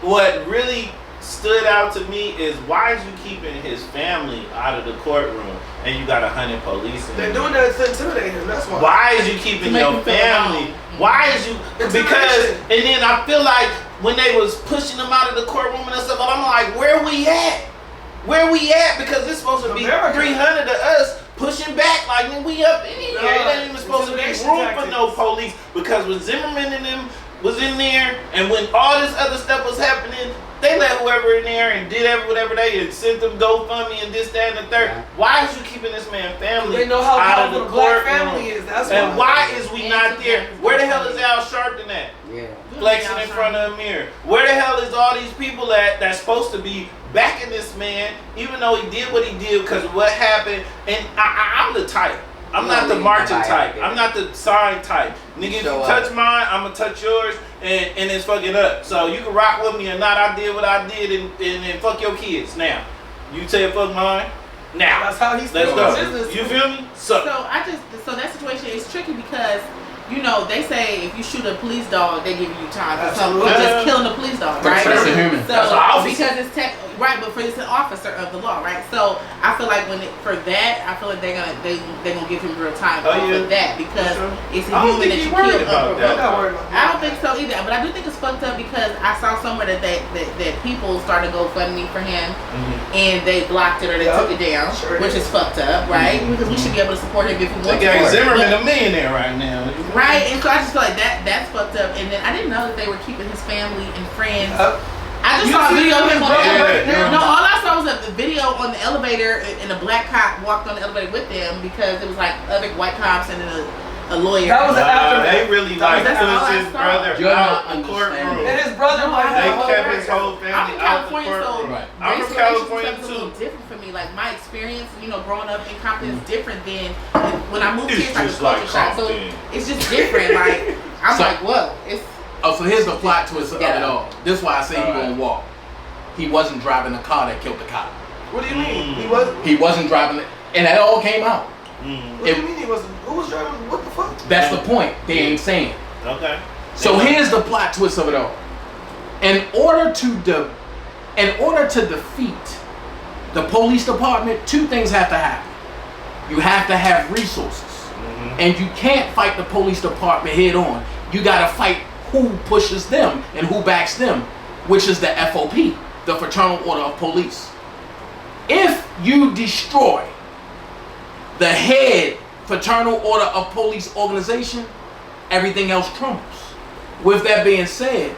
what really stood out to me is why is you keeping his family out of the courtroom and you got 100 police in They're there? doing that to intimidate him. That's why. Why is you keeping make your him feel family? alone. Why is you? Because Intimidation. and then I feel like when they was pushing them out of the courtroom and stuff, I'm like, where we at? Where we at? Because it's supposed to be America. 300 of us pushing back like when we up in here. No, It ain't even supposed to be room intimidation for no tactics. police because when Zimmerman and them was in there and when all this other stuff was happening, they let whoever in there and did whatever they and sent them GoFundMe and this, that, and the third. Yeah. Why is you keeping this man family They know how out of powerful the the black courtroom? family is. That's And why. why is we not there? Where the hell is Al Sharpton at? Yeah. Flexing in front of a mirror. Where the hell is all these people at that's supposed to be backing this man, even though he did what he did because of what happened? And I'm the type. I'm You not don't the need marching nobody type. there. I'm not the sign type. Nigga, if you Show touch up. mine, I'm gonna touch yours, and it's fucking up. So you can rock with me or not. I did what I did, and fuck your kids. Now, you say fuck mine. Now, That's how he's let's doing go. business. You feel me? So So that situation is tricky because, you know, they say if you shoot a police dog, they give you time for something. For Absolutely. just killing a police dog, right? That's a human. So That's an officer. because it's right, but for it's an officer of the law, right? So I feel like for that, I feel like they're gonna give him real time Oh, for yeah. that because Sure. it's a I don't human think that he you worried kill about that. I'm not worried unprovoked. about I don't think so either, but I do think it's fucked up because I saw somewhere that people started GoFundMe for him and they blocked it or they Yup. took it down, Sure which did. is fucked up, right? Because we should be able to support him if we they want to. got Zimmerman But- a millionaire right now. Right, and so I just feel like that's fucked up. And then I didn't know that they were keeping his family and friends. I just You saw a see video of him on the his brother elevator. right now? No, all I saw was a video on the elevator, and a black cop walked on the elevator with them because it was like other white cops and then a lawyer. That was an aftermath. They really like That's all pushed I his saw. brother You're out not the courtroom. understanding. And his brother No, might I They have know. kept his whole I'm family from out the California, so courtroom. Right. I'm race from relations California is a little too. different for me. Like my experience, you know, growing up in Compton is different than when I moved It's here. It's like a just like culture shock. So Compton. it's just different. Like I'm So- like, whoa, it's. Oh, so here's the plot twist of it Yeah. all. This is why I say he Alright. gonna walk. He wasn't driving the car that killed the cop. What do you mean? Mm. He wasn't. He wasn't driving it, and that all came out. What do you mean he wasn't? Who was driving? What the fuck? That's the point. They ain't saying. Okay. So here's the plot twist of it all. In order to defeat the police department, two things have to happen. You have to have resources, and you can't fight the police department head on. You gotta fight who pushes them and who backs them, which is the FOP, the Fraternal Order of Police. If you destroy the head Fraternal Order of Police organization, everything else crumbles. With that being said,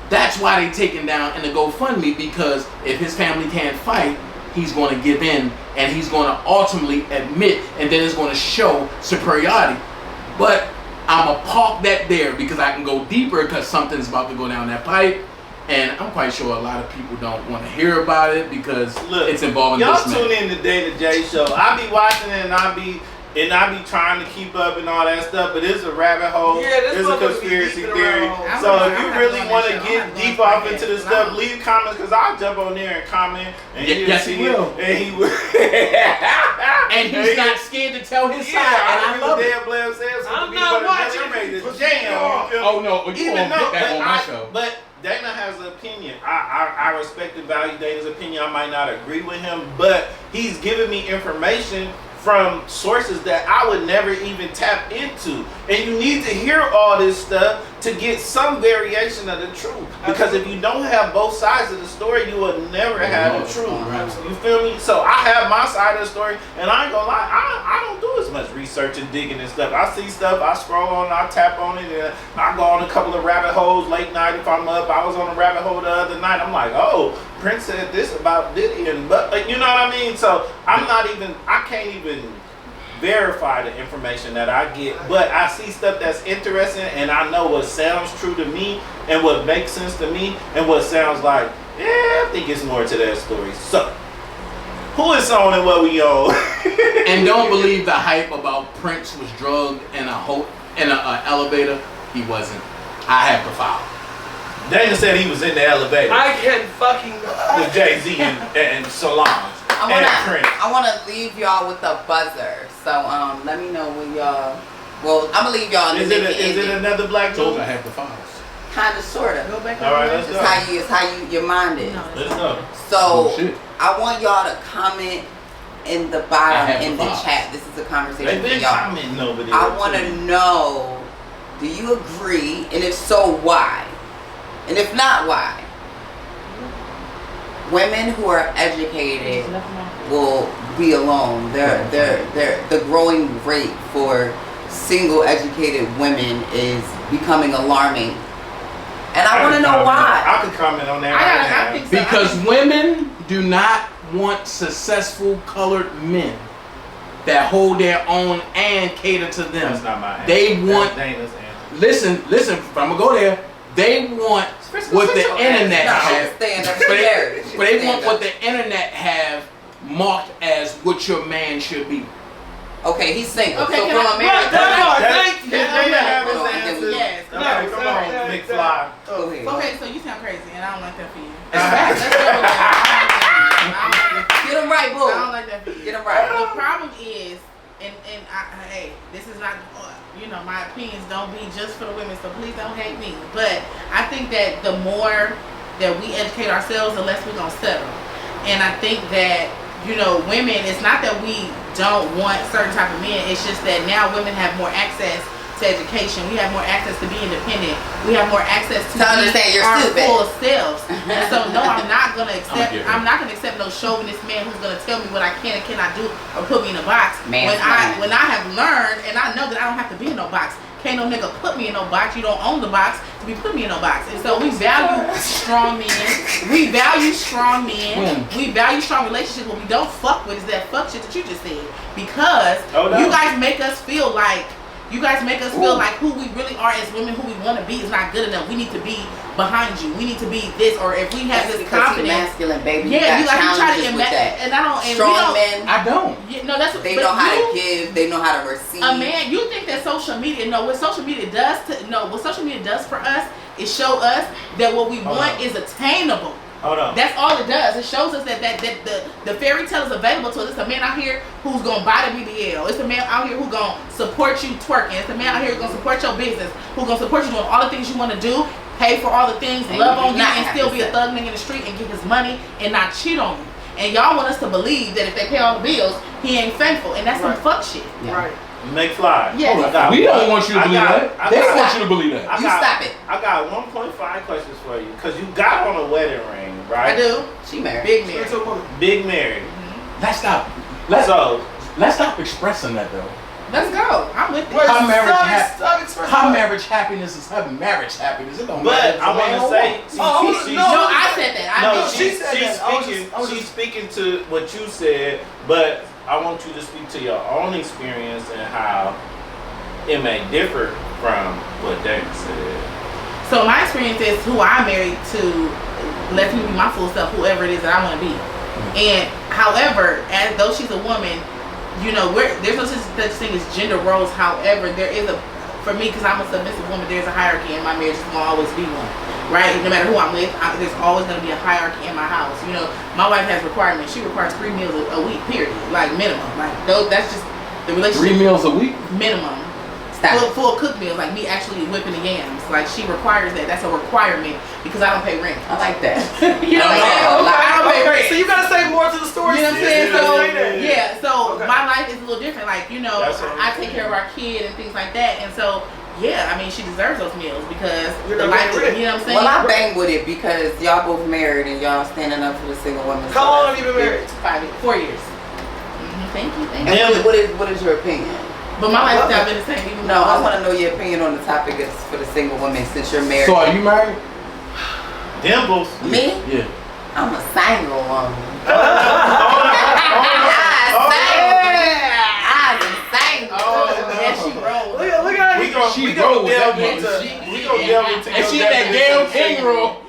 That's why they taking down in the GoFundMe, because if his family can't fight, he's going to give in and he's going to ultimately admit, and then it's going to show superiority. But I'm going to park that there because I can go deeper because something's about to go down that pipe. And I'm quite sure a lot of people don't want to hear about it because it's involving y'all this man. tune in to Day to J show. I be watching it and I be trying to keep up and all that stuff, but it's a rabbit hole. Yeah, it's a conspiracy theory. So if you really want to get deep off into this stuff, leave comments because I'll jump on there and comment. And yes, he will. And he will. And he's not scared to tell his side. And I love it. I'm not watching. Oh no, you won't get that on my show. But Dana has an opinion. I respect and value Dana's opinion. I might not agree with him, but he's giving me information from sources that I would never even tap into. And you need to hear all this stuff to get some variation of the truth. Because if you don't have both sides of the story, you will never have the truth. You feel me? So I have my side of the story, and I ain't gonna lie, I don't do as much research and digging and stuff. I see stuff, I scroll on, I tap on it, and I go on a couple of rabbit holes late night if I'm up. I was on a rabbit hole the other night. I'm like, oh, Prince said this about Diddy, and but you know what I mean? So I can't even verify the information that I get, but I see stuff that's interesting and I know what sounds true to me and what makes sense to me and what sounds like, I think it's more to that story. So, who is on and what we on? And don't believe the hype about Prince was drugged in a elevator. He wasn't. I have to file. Dana said he was in the elevator. I can fucking with Jay-Z and Solange. I want to leave y'all with a buzzer. So let me know when y'all. Well, I'm gonna leave y'all. Is it another black told I have the files. Kind of, sorta. Go back. All right, let's go. It's how your mind is. Let's go. So I want y'all to comment in the bottom in the files. chat. This is a conversation They've been with y'all. commenting over there. I want to know, do you agree? And if so, why? And if not, why? Women who are educated will be alone. The growing rate for single educated women is becoming alarming. And I want to know why. I could comment on that. I think so. Because women do not want successful colored men that hold their own and cater to them. That's not my answer. They want. Dana's answer. Listen. I'm gonna go there. They want what the internet has. But they want what the internet have marked as what your man should be. Okay, he's single. Okay, so can from I- America. Can Dana have his answer? Yes. Okay, come on, MikFlyy. Go ahead. Okay, so you sound crazy, and I don't like that for you. It's facts. Let's go with that. Get him right, boo. I don't like that for you. Get him right. The problem is, hey, this is not, my opinions don't be just for the women, so please don't hate me. But I think that the more that we educate ourselves, the less we're going to settle. And I think that, women, it's not that we don't want certain type of men, it's just that now women have more access to education. We have more access to be independent. We have more access to understand you're our stupid. full selves. And so no, I'm not gonna accept no chauvinist man who's gonna tell me what I can and cannot do or put me in a box. When I have learned and I know that I don't have to be in no box. Can't no nigga put me in no box. You don't own the box to be put me in no box. And so we value strong men. We value strong men. We value strong relationships. What we don't fuck with is that fuck shit that you just said. Because you guys make us feel like who we really are as women, who we want to be is not good enough. We need to be behind you. We need to be this, or if we have this confidence. Masculine, baby. Yeah, you try to with that. And I don't. And strong men. I don't. Yeah, no, that's they know how to give. They know how to receive. A man, you think that social media? No, what social media does for us is show us that what we want is attainable. Hold on. That's all it does. It shows us that the fairy tale is available to us. It's a man out here who's gonna buy the BBL. It's a man out here who's gonna support you twerking. It's a man out here who's gonna support your business. Who's gonna support you doing all the things you want to do, pay for all the things, and love on you, and still be a thug nigga in the street and get his money and not cheat on you. And y'all want us to believe that if they pay all the bills, he ain't faithful, and that's some fuck shit. Yeah. Right. MikFlyy. Yes. We don't want you to believe that. They want you to believe that. Stop it. I got 1.5 questions for you because you got on a wedding ring, right? I do. She married. Big married. Big married. Let's stop. Let's stop expressing that though. Let's go. I'm with you. Her marriage Her marriage happiness is her marriage happiness. It don't But matter. I want to say, No, I said that. no, She she's said that. she's speaking to what you said, but I want you to speak to your own experience and how it may differ from what David said. So my experience is who I'm married to lets me be my full self, whoever it is that I want to be. And however, as though she's a woman, you know, there's no such thing as gender roles. However, there is for me, because I'm a submissive woman, there's a hierarchy in my marriage. There's gonna always be one, right? No matter who I'm with, there's always gonna be a hierarchy in my house. You know, my wife has requirements. She requires 3 meals a week, period, like minimum. Like that's just the relationship. 3 meals a week? Minimum. Full cooked meals, like me actually whipping the yams. Like she requires that. That's a requirement because I don't pay rent. I like that. You know what I'm saying? I don't pay rent. So you gotta say more to the story. You know what I'm saying? Yeah. So my life is a little different. Like, you know, I take care of our kid and things like that. And so, yeah, I mean, she deserves those meals because the life, you know what I'm saying? Well, I bang with it because y'all both married and y'all standing up for the single woman. How long have you been married? 4 years. Thank you. And what is your opinion? But my lifestyle been the same. Even no, I want to know your opinion on the topic is for the single woman since you're married. So are you married? Dimplez. Me? Yeah. I'm a single woman. Yes, she rolled. Look at her. We gonna delve into And she in that damn king roll.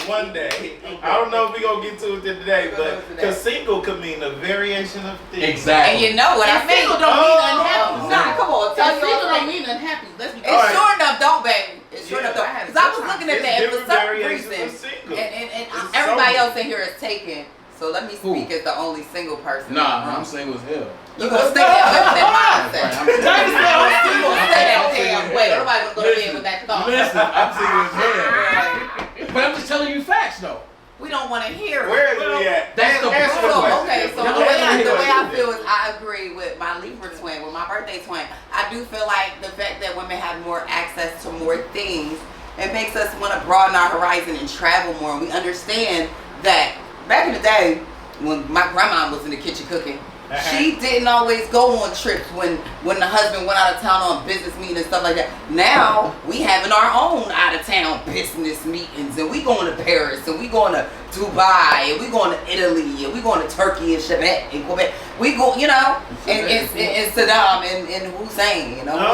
one day. I don't know if we're gonna get to it today, but because single could mean a variation of things. Exactly. And you know what I mean? Single don't mean unhappy. Nah, come on, tell Single you don't mean unhappy. Let's be it's honest. sure enough, don't, baby. It's sure enough, don't. Because I was looking at that and for some variations reason, of single. and everybody else in here is taken. So let me speak as the only single person. Nah, I'm single as hell. You gonna stay that mindset. I'm single. You gonna stay that damn way. Nobody gonna go to bed with that thought. Listen, I'm single as hell. But I'm just telling you facts, though. We don't want to hear it. Where is we at? That's the Answer the So, question. okay, so No, the way answer I the feel question. is I agree with my Libra twin, with my birthday twin. I do feel like the fact that women have more access to more things, it makes us want to broaden our horizon and travel more. And we understand that back in the day, when my grandma was in the kitchen cooking, she didn't always go on trips when the husband went out of town on business meetings and stuff like that. Now we having our own out of town business meetings, and we going to Paris, and we going to Dubai, and we going to Italy, and we going to Turkey and Quebec and Quebec. We go, you know, and Saddam and Hussein, you know. No.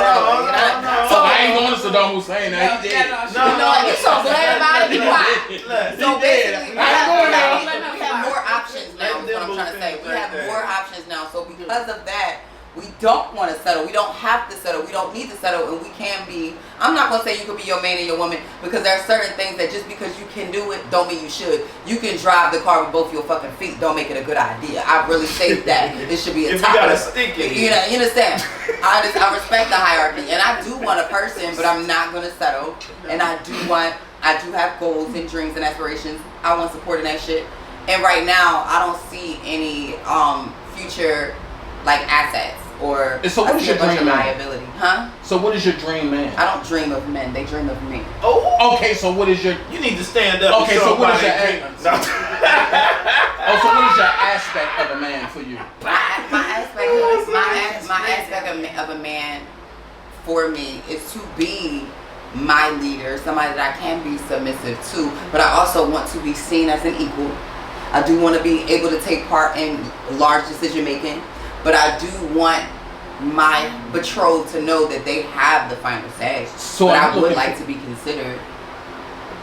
So I ain't going to Saddam Hussein. Now he dead. you so glad about it. Be quiet. So basically, we have more options now. Is what I'm trying to say. We have more options now. So because of that, we don't want to settle. We don't have to settle. We don't need to settle, and we can be. I'm not gonna say you could be your man and your woman because there are certain things that just because you can do it, don't mean you should. You can drive the car with both your fucking feet. Don't make it a good idea. I really say that it should be a If topic. you gotta stick it. You know, you understand? I respect the hierarchy, and I do want a person, but I'm not gonna settle. And I do have goals and dreams and aspirations. I want support in that shit. And right now, I don't see any future like assets or So what is your dream man? liability, huh? So what is your dream man? I don't dream of men; they dream of me. Oh, Okay, so what is your? you need to stand up. Okay, and so show what is your everybody aim? No. Oh, so what is your aspect of a man for you? My aspect of a man for me is to be my leader, somebody that I can be submissive to, but I also want to be seen as an equal. I do want to be able to take part in large decision making, but I do want my betrothed to know that they have the final say. So but are I you would looking like to be considered.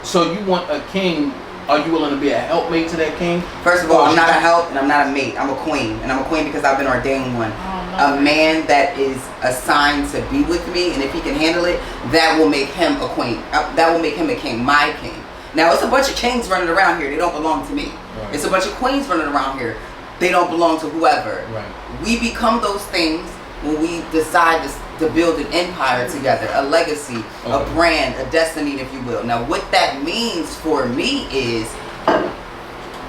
So you want a king? Are you willing to be a helpmate to that king? First of all, I'm not a help and I'm not a mate. I'm a queen, and I'm a queen because I've been ordained one. A man that is assigned to be with me, and if he can handle it, that will make him a queen. That will make him a king, my king. Now, it's a bunch of kings running around here. They don't belong to me. Right. It's a bunch of queens running around here. They don't belong to whoever. Right. We become those things when we decide to build an empire together, a legacy, a brand, a destiny, if you will. Now, what that means for me is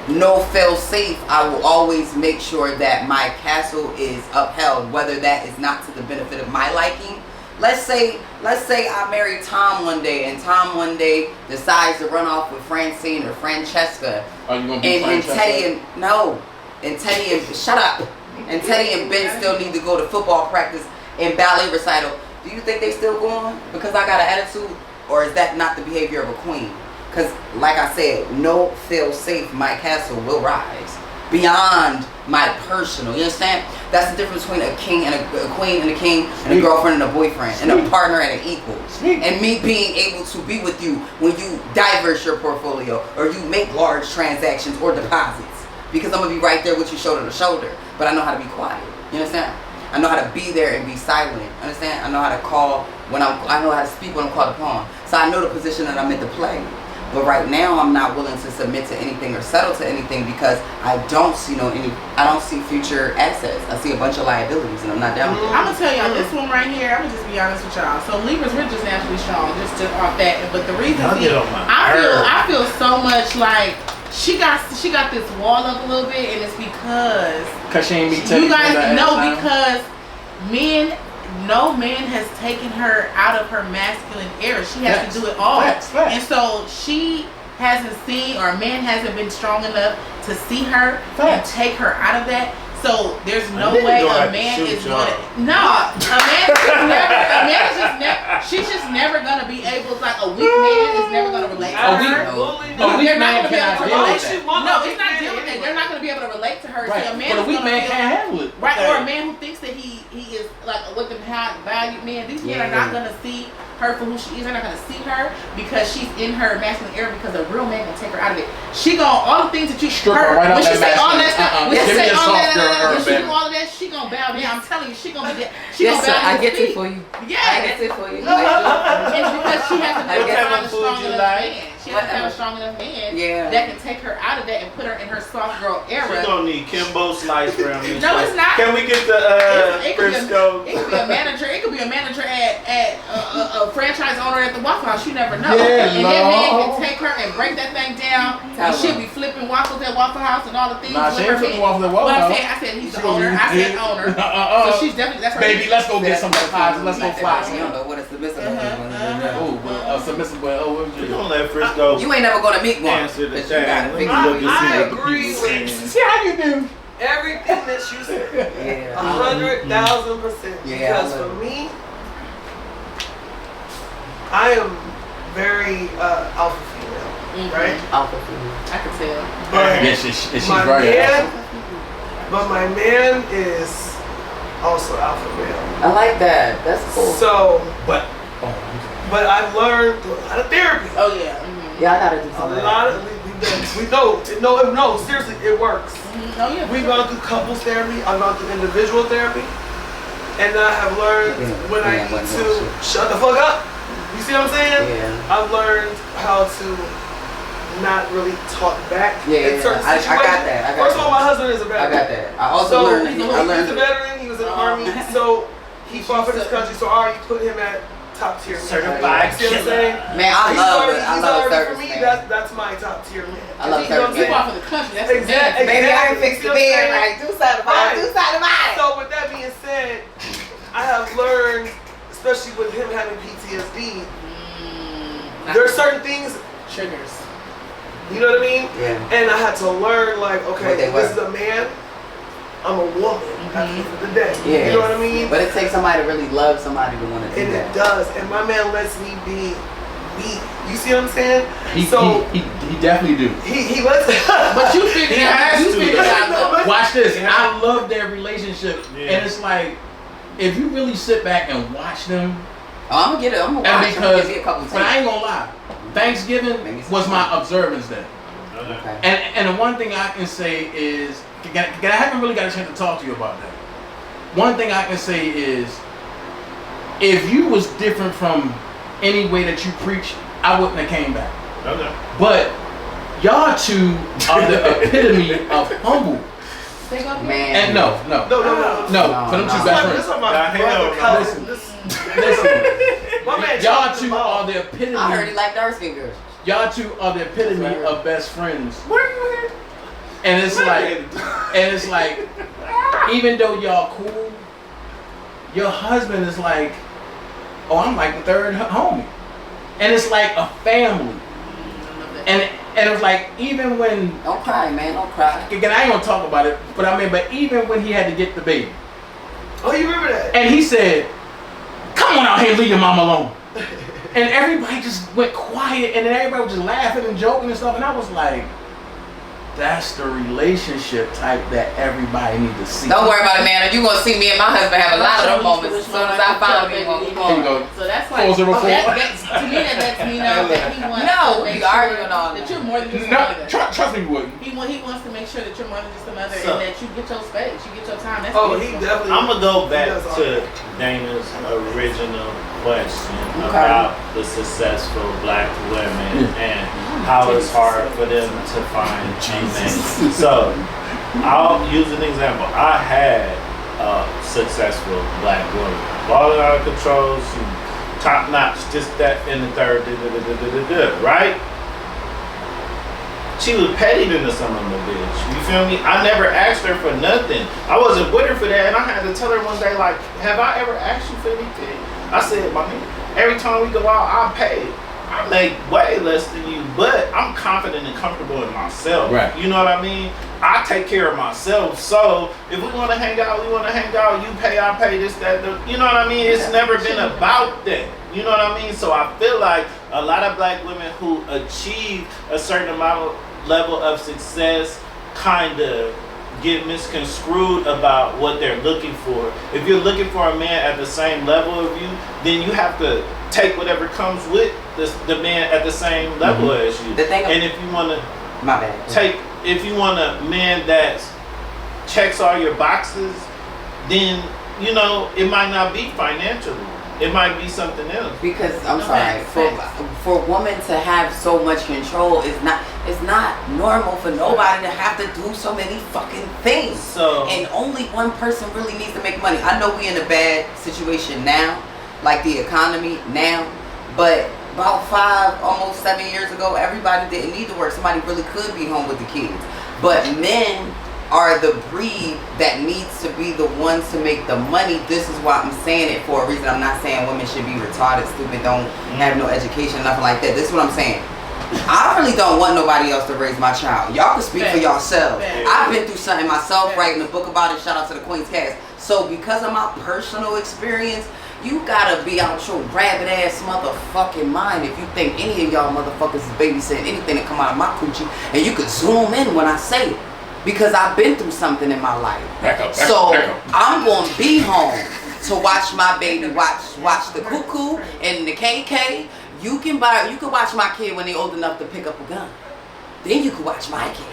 no fail safe. I will always make sure that my castle is upheld, whether that is not to the benefit of my liking. Let's say I marry Tom one day, and Tom one day decides to run off with Francine or Francesca. Are you gonna be and Francesca? Teddy and shut up. And Teddy and Ben still need to go to football practice in ballet recital, do you think they still going because I got an attitude? Or is that not the behavior of a queen? Because, like I said, no feel safe, my castle will rise beyond my personal. You understand? That's the difference between a king and a queen and a king and a girlfriend and a boyfriend and a partner and an equal. And me being able to be with you when you diverse your portfolio or you make large transactions or deposits. Because I'm going to be right there with you shoulder to shoulder. But I know how to be quiet. You understand? I know how to be there and be silent. Understand? I know how to call when I know how to speak when I'm called upon. So I know the position that I'm in to play. But right now I'm not willing to submit to anything or settle to anything because I don't see future assets. I see a bunch of liabilities and I'm not down with it. I'm gonna tell y'all this one right here. I'm gonna just be honest with y'all. So Libras, we're just naturally strong, just off that. But the reason I feel so much like she got this wall up a little bit, and it's because she ain't be telling you guys know because no man has taken her out of her masculine era. She has to do it all. And so she hasn't seen, or a man hasn't been strong enough to see her and take her out of that. So there's no way a man is going to. No, she's just never going to be able. Like a weak man is never going to relate to her. A weak man cannot deal with that. No, it's not dealing with that. They're not going to be able to relate to her. Right. So a man but a weak man can't handle it. Right, or a man who thinks that he is like with them high valued men. These men are not going to see her for who she is. They're not going to see her because she's in her masculine era because a real man can take her out of it. She gon' all the things that you right when she say all that stuff, when she say all that, when she baby. do all of that, she gon' bow down. I'm telling you, she gonna be there. Yes, sir. I get it for you. Yeah, I get it for you. It's because she has to I get have a it. strong enough man. She has to have a strong enough man that can take her out of that and put her in her soft girl era. She's gonna need Kimbo Slice around this. No, it's not. Can we get the Frisco? It could be a manager. It could be a manager at a franchise owner at the Waffle House. You never know. Yeah, and that man can take her and break that thing down. And she'll be flipping waffles at Waffle House and all the things. Nah, she ain't flipping waffles at Waffle House. I said he's the owner. I said owner. So she's definitely that's her. Baby, let's go get some pies. Let's go fly. You don't know what a submissive is. Oh, submissive boy. Oh, what We gonna let Frisco. You ain't never gonna meet one. Answer the But you gotta thing. fix I it. agree with See how you do? everything that you said. Yeah. 100,000%. Yeah, Because I for love me, I am very alpha female, right? Alpha female. I could tell. But Yes, she's my right. man is also alpha male. I like that. That's cool. So, But I've learned through a lot of therapy. Oh yeah. Yeah, I gotta do A some of that. lot of we know, seriously, it works. Oh yeah. We've gone through couples therapy. I've gone through individual therapy, and I have learned when I need to shut the fuck up. You see what I'm saying? Yeah. I've learned how to not really talk back in certain I situations. got that. First of all, my husband is a I veteran. got that. I also learned. He's I learned. a veteran. He was in the army, so he fought for this country. So I already put him at top tier. Certified You see what I'm saying? Man, I love it. I He's love already, service, for me, man. that's my top tier man. I love You know what I'm service, You saying? fought for the country. That's Exactly. Baby, I ain't fixed the bed right. Do something about it. Do something about it. So with that being said, I have learned, especially with him having PTSD, there are certain things, triggers. you know what I mean? Yeah. And I had to learn, like, okay, What they this is were. a man, I'm a woman at the end of the day. Yeah. You know what I mean? But it takes somebody to really love somebody to want to do And that. it does. And my man lets me be me. You see what I'm saying? he definitely do. He lets But you figured He out. has You to. figured out. though. Watch this. Yeah. I love their relationship, and it's like if you really sit back and watch them, Oh, I'm gonna get it. I'm gonna and watch. I'm gonna because give me a couple of but I takes. ain't gonna lie, Thanksgiving was my observance day. Okay. And the one thing I can say is, I haven't really got a chance to talk to you about that. One thing I can say is, if you was different from any way that you preach, I wouldn't have came back. Okay. But y'all two are the epitome of humble. They gonna be- Man. And no, No. for them two best This friends. is my Nah, brother, hell no. cousin. Listen, My man y'all talking two about- are the I heard epitome. he like dark skin girls. Y'all two are the epitome of best friends. And it's like, even though y'all cool, your husband is like, oh, I'm like the third homie, and it's like a family. And it was like, even when, Don't cry, man. Don't cry. again, I ain't gonna talk about it, but I mean, but even when he had to get the baby, Oh, you remember that? And he said, "Come on out here and leave your mom alone." And everybody just went quiet, and then everybody was just laughing and joking and stuff. And I was like, that's the relationship type that everybody needs to see. Don't worry about it, man. You're going to see me and my husband have a lot of those moments. As soon as I find him, Here you go. So that's like, 404. to me, that lets me know that he wants No, to make we arguing sure on that that. you're more than just a No, mother. trust me, you wouldn't. He wants to make sure that you're more than just a mother So- and that you get your space, you get your time. That's Oh, he beautiful. definitely. I'm gonna go back He does to Dana's original question Okay. about the successful black women and how it's hard for them to find men. So I'll use an example. I had a successful black woman, balling out of control, she top notch, just that in the third, right? She was petty than the son of a bitch. You feel me? I never asked her for nothing. I wasn't with her for that, and I had to tell her one day, like, have I ever asked you for anything? I said, my nigga, every time we go out, I pay. I make way less than you, but I'm confident and comfortable in myself. Right. You know what I mean? I take care of myself. So if we want to hang out, we want to hang out. You pay, I pay. This, that. You know what I mean? It's never been about that. You know what I mean? So I feel like a lot of black women who achieve a certain level of success kind of get misconstrued about what they're looking for. If you're looking for a man at the same level of you, then you have to take whatever comes with the man at the same level as you. And if you want to My bad. if you want a man that checks all your boxes, then you know it might not be financially. It might be something else. Because I'm sorry, for a woman to have so much control it's not normal for nobody to have to do so many fucking things. So And only one person really needs to make money. I know we in a bad situation now, like the economy now, but about 5, almost 7 years ago, everybody didn't need to work. Somebody really could be home with the kids. But men are the breed that needs to be the ones to make the money. This is why I'm saying it for a reason. I'm not saying women should be retarded, stupid, don't have no education, nothing like that. This is what I'm saying. I really don't want nobody else to raise my child. Y'all can speak for yourselves. I've been through something myself, writing a book about it. Shout out to the Queen's Cast. So because of my personal experience, you gotta be out your rabbit ass motherfucking mind if you think any of y'all motherfuckers is babysitting anything that come out of my coochie, and you could zoom in when I say it. Because I've been through something in my life. Back up. I'm gonna be home to watch my baby watch the cuckoo and the KK. You can watch my kid when they're old enough to pick up a gun. Then you can watch my kid.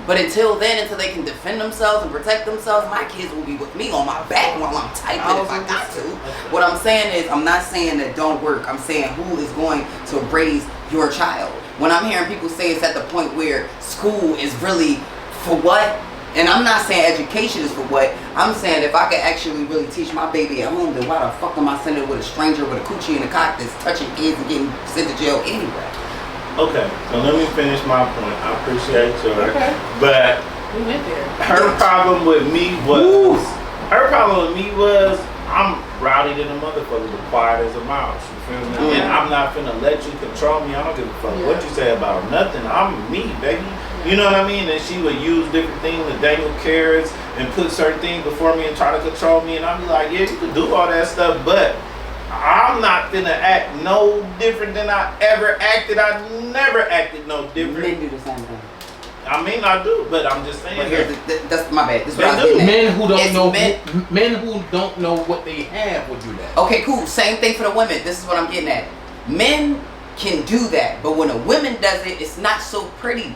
But until then, until they can defend themselves and protect themselves, my kids will be with me on my back while I'm typing if I got to. What I'm saying is, I'm not saying that don't work. I'm saying who is going to raise your child. When I'm hearing people say it's at the point where school is really for what? And I'm not saying education is for what. I'm saying if I could actually really teach my baby at home, then why the fuck am I sending it with a stranger with a coochie and a cock that's touching kids and getting sent to jail anyway? okay, so let me finish my point. I appreciate yours. Okay. But We went there. her problem with me was I'm rowdy than a motherfucker, but quiet as a mouse. You feel me? And I'm not finna let you control me. I don't give a fuck what you say about nothing. I'm me, baby. You know what I mean? And she would use different things to dangle carrots and put certain things before me and try to control me. And I'd be like, yeah, you can do all that stuff, but I'm not finna act no different than I ever acted. I never acted no different. Men do the same thing. I mean, I do, but I'm just saying. But here's that's my bad. This is what I was They do. getting at. Men who don't It's know men- men who don't know what they have would do that. Okay, cool. Same thing for the women. This is what I'm getting at. Men can do that, but when a woman does it, it's not so pretty.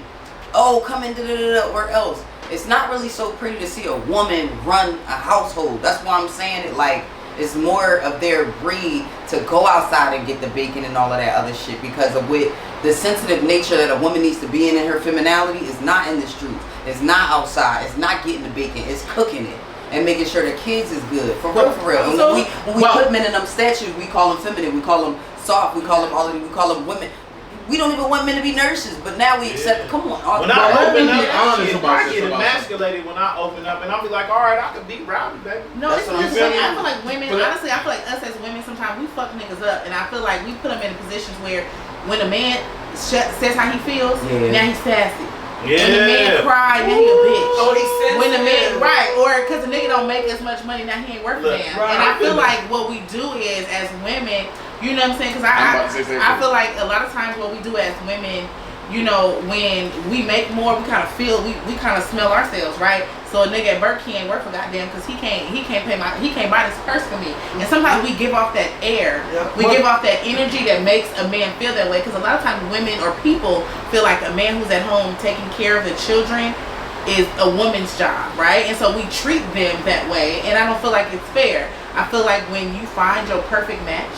Oh, come in, where else? It's not really so pretty to see a woman run a household. That's why I'm saying it like it's more of their breed to go outside and get the bacon and all of that other shit, because of with the sensitive nature that a woman needs to be in her femininity is not in the streets. It's not outside. It's not getting the bacon. It's cooking it and making sure the kids is good. For real, for real. And when we put men in them statues, we call them feminine. We call them soft. We call them all of these. We call them women. We don't even want men to be nurses, but now we accept. Come on. When I open up, honest about I this get about emasculated when I open up, and I'll be like, all right, I can be rowdy, baby. No, That's it's what just I'm funny. I saying. feel like women, honestly, I feel like us as women, sometimes we fuck niggas up. And I feel like we put them in positions where when a man says how he feels, now he's sassy. And the man cry, now he a bitch. Oh, he said when the man, right, or because the nigga don't make as much money, now he ain't worth a damn. Right. And I feel like what we do is, as women, you know what I'm saying? Because I feel like a lot of times what we do as women, you know, when we make more, we kind of feel, we kind of smell ourselves, right? So a nigga at Burke, he ain't worth a goddamn because he can't buy this purse for me. And sometimes we give off that air, we give off that energy that makes a man feel that way. Because a lot of times women or people feel like a man who's at home taking care of the children is a woman's job, right? And so we treat them that way, and I don't feel like it's fair. I feel like when you find your perfect match,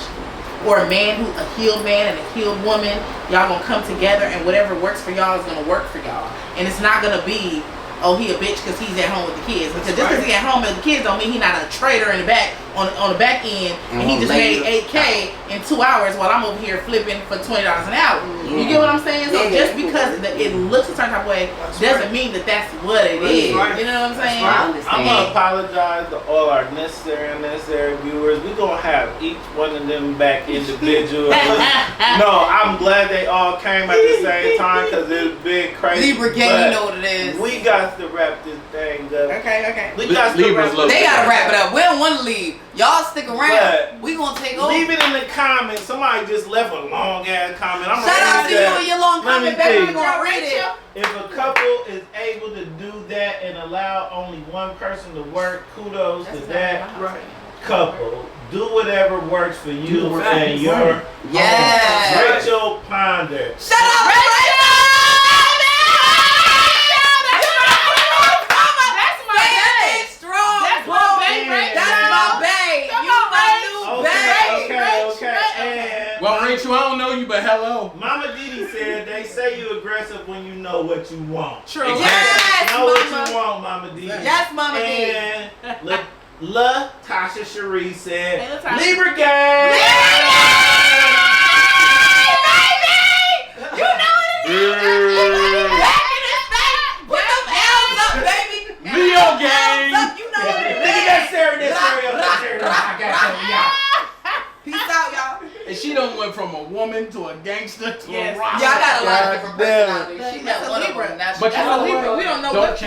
or a man a healed man and a healed woman, y'all gonna come together, and whatever works for y'all is gonna work for y'all. And it's not gonna be, oh, he a bitch because he's at home with the kids. Because just because he at home with the kids don't mean he not a traitor in the back on the back end, and he just made $8K in 2 hours while I'm over here flipping for $20 an hour. You get what I'm saying? So just because it looks a certain type of way doesn't mean that that's what it is. You know what I'm saying? I'm gonna apologize to all our necessary and unnecessary viewers. We're gonna have each one of them back individually. No, I'm glad they all came at the same time because it's big crazy. Libra gang, you know what it is. We got to wrap this thing up. Okay. We got to wrap it up. They gotta wrap it up. We don't want to leave. Y'all stick around. But We gonna take over. leave it in the comments. Somebody just left a long ass comment. I'm Shout out to you and your long Let me comment, baby. tell We you. gonna read it. If a couple is able to do that and allow only one person to work, kudos to that couple. Do whatever works for you and your Yes. Rachel Ponder. Shout out to Rachel! That's my babe. Strong. That's my babe, Rachel. That's my babe. Come You on, my new babe. Okay. And Well, Rachel, I don't know you, but hello. Mama Diddy said they say you aggressive when you know what you want. True. Yes, Know what mama. you want, Mama Diddy. Yes, Mama Diddy. And La Tasha Cherie said, Hey, Latasha. Libra gang. You know what it is. Back in his face. Put them L's up, baby. Leo gang. Up, you know what it Nigga, is. that's stereo. I got y'all. Peace out, y'all. And she done went from a woman to a gangster to Yes. a rock. Y'all got a lot of different God damn it. personalities. She That's got a one of Libra. them. Now she But got you know one of what? them. We don't know Don't what change